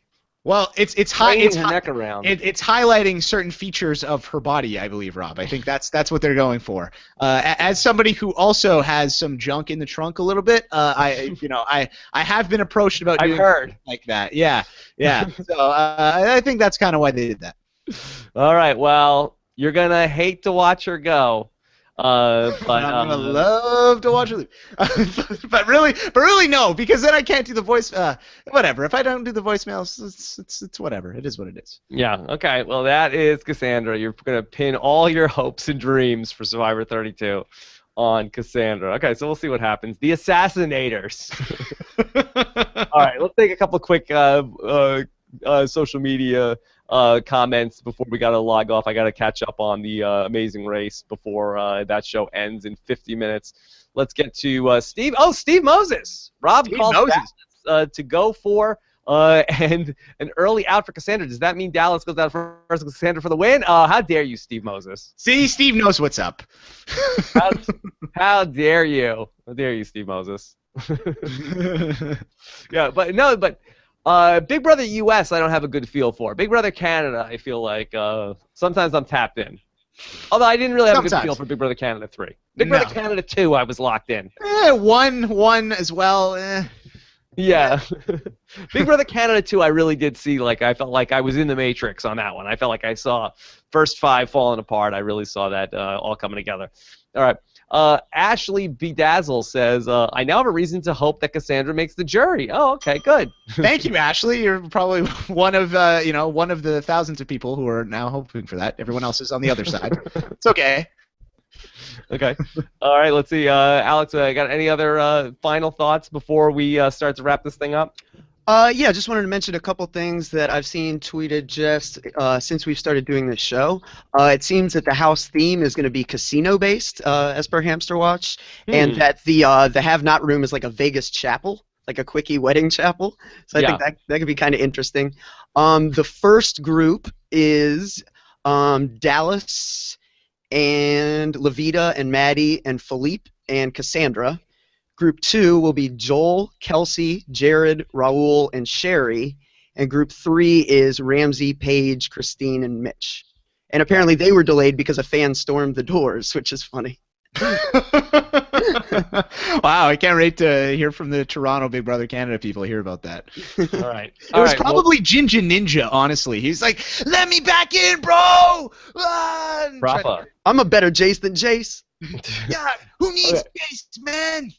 Well, it's her neck around. It's highlighting certain feators of her body, I believe, Rob. I think that's what they're going for. As somebody who also has some junk in the trunk a little bit, I have been approached about doing things like that. Yeah. So I think that's kind of why they did that. All right. Well, you're gonna hate to watch her go. But I'm gonna love to watch her leave. but really no, because then I can't do the voice. Whatever. If I don't do the voicemails, it's whatever. It is what it is. Yeah. Okay. Well, that is Cassandra. You're gonna pin all your hopes and dreams for Survivor 32 on Cassandra. Okay. So we'll see what happens. The Assassinators. All right. Let's take a couple quick social media comments before we gotta log off. I gotta catch up on the Amazing Race before that show ends in 50 minutes. Let's get to Steve. Oh, Steve Moses. Rob called Dallas to go for and an early out for Cassandra. Does that mean Dallas goes out first with Cassandra for the win? How dare you, Steve Moses? See, Steve knows what's up. How dare you? How dare you, Steve Moses? Yeah, but no, but. Big Brother US, I don't have a good feel for. Big Brother Canada, I feel like sometimes I'm tapped in. Although I didn't really have a good feel for Big Brother Canada 3. Big Brother Canada 2, I was locked in. One as well. Yeah. Big Brother Canada 2, I really did see, like, I felt like I was in the Matrix on that one. I felt like I saw first 5 falling apart. I really saw that all coming together. All right. Ashley Bedazzle says, I now have a reason to hope that Cassandra makes the jury. Oh, okay, good. Thank you, Ashley. You're probably one of the thousands of people who are now hoping for that. Everyone else is on the other side. It's okay. Okay. All right, let's see. Alex, got any other final thoughts before we start to wrap this thing up? Yeah, just wanted to mention a couple things that I've seen tweeted just since we've started doing this show. It seems that the house theme is going to be casino-based, as per Hamster Watch, and that the have-not room is like a Vegas chapel, like a quickie wedding chapel. So I think that could be kind of interesting. The first group is Dallas and Levita and Maddie and Philippe and Cassandra. Group 2 will be Joel, Kelsey, Jared, Raul, and Sherry. And Group 3 is Ramsey, Paige, Christine, and Mitch. And apparently they were delayed because a fan stormed the doors, which is funny. Wow, I can't wait to hear from the Toronto Big Brother Canada people hear about that. All right. It was probably Ginger Ninja, honestly. He's like, let me back in, bro! Rafa. I'm a better Jace than Jace. Yeah, who needs Jace, man?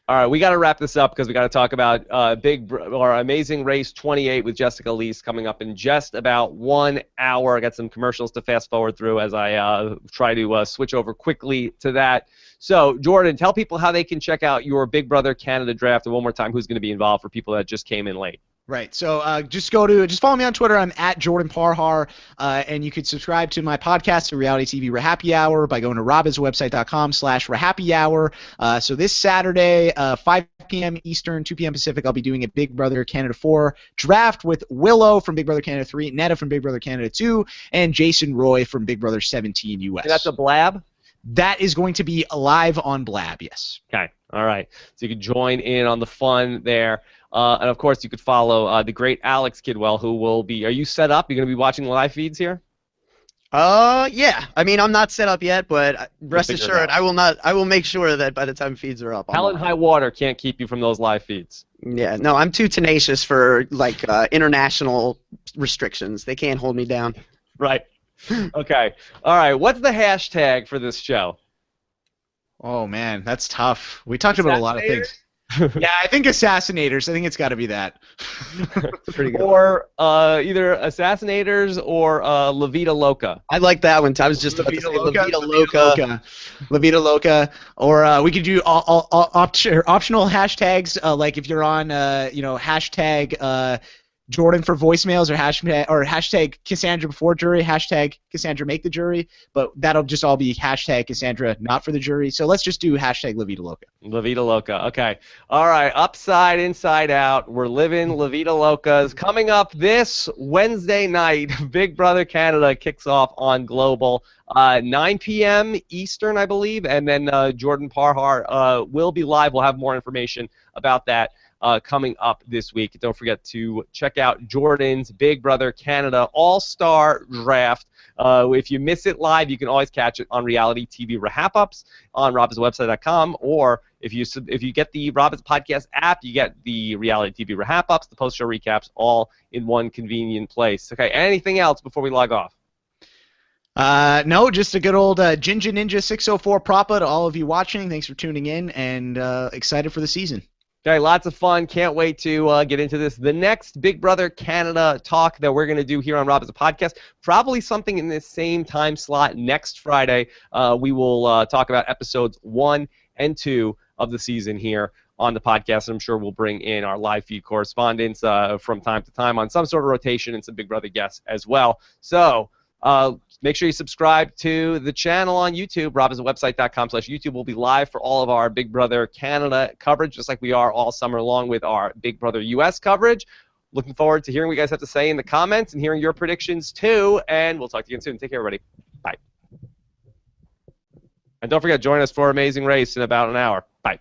All right, we got to wrap this up because we got to talk about Amazing Race 28 with Jessica Leese coming up in just about 1 hour. I got some commercials to fast forward through as I try to switch over quickly to that. So, Jordan, tell people how they can check out your Big Brother Canada draft, and one more time, who's going to be involved for people that just came in late. Right. So just follow me on Twitter. I'm at Jordan Parhar, and you could subscribe to my podcast, the Reality TV Rahappy Hour, by going to robhasawebsite.com/rahappyhour. So this Saturday, 5 p.m. Eastern, 2 p.m. Pacific, I'll be doing a Big Brother Canada 4 draft with Willow from Big Brother Canada 3, Netta from Big Brother Canada 2, and Jason Roy from Big Brother 17 US. And that's a Blab? That is going to be live on Blab, yes. Okay. All right. So you can join in on the fun there. And, of course, you could follow the great Alex Kidwell, who will be – are you set up? You're going to be watching live feeds here? Yeah. I mean, I'm not set up yet, but rest assured, I will make sure that by the time feeds are up. Hell and high water can't keep you from those live feeds. Yeah. No, I'm too tenacious for, like, international restrictions. They can't hold me down. Right. Okay. All right. What's the hashtag for this show? Oh man, that's tough. We talked about a lot of things. Yeah, I think Assassinators. I think it's got to be that. Pretty good. Or either Assassinators or La Vida Loca. I like that one. I was just about to say La Vida Loca. La Vida Loca. Or we could do optional hashtags, like if you're on, hashtag Jordan for voicemails, or hashtag Cassandra before jury, hashtag Cassandra make the jury, but that'll just all be hashtag Cassandra not for the jury. So let's just do hashtag La Vida Loca. La Vida Loca. Okay. All right. Upside, inside out. We're living La Vida Locas. Coming up this Wednesday night, Big Brother Canada kicks off on Global, 9 p.m. Eastern, I believe, and then Jordan Parhar will be live. We'll have more information about that coming up this week. Don't forget to check out Jordan's Big Brother Canada All-Star Draft. If you miss it live, you can always catch it on Reality TV Wrap-Ups on robbinswebsite.com, or if you get the Robbins Podcast app, you get the Reality TV Wrap-Ups, the post-show recaps, all in one convenient place. Okay, anything else before we log off? No, just a good old Ginger Ninja 604 propa to all of you watching. Thanks for tuning in, and excited for the season. Okay, lots of fun. Can't wait to get into this. The next Big Brother Canada talk that we're going to do here on Rob as a podcast, probably something in this same time slot next Friday. We will talk about episodes 1 and 2 of the season here on the podcast. And I'm sure we'll bring in our live feed correspondents from time to time on some sort of rotation, and some Big Brother guests as well. So make sure you subscribe to the channel on YouTube. robbinswebsite.com/YouTube will be live for all of our Big Brother Canada coverage, just like we are all summer long with our Big Brother US coverage. Looking forward to hearing what you guys have to say in the comments and hearing your predictions too. And we'll talk to you again soon. Take care, everybody. Bye. And don't forget, join us for Amazing Race in about an hour. Bye.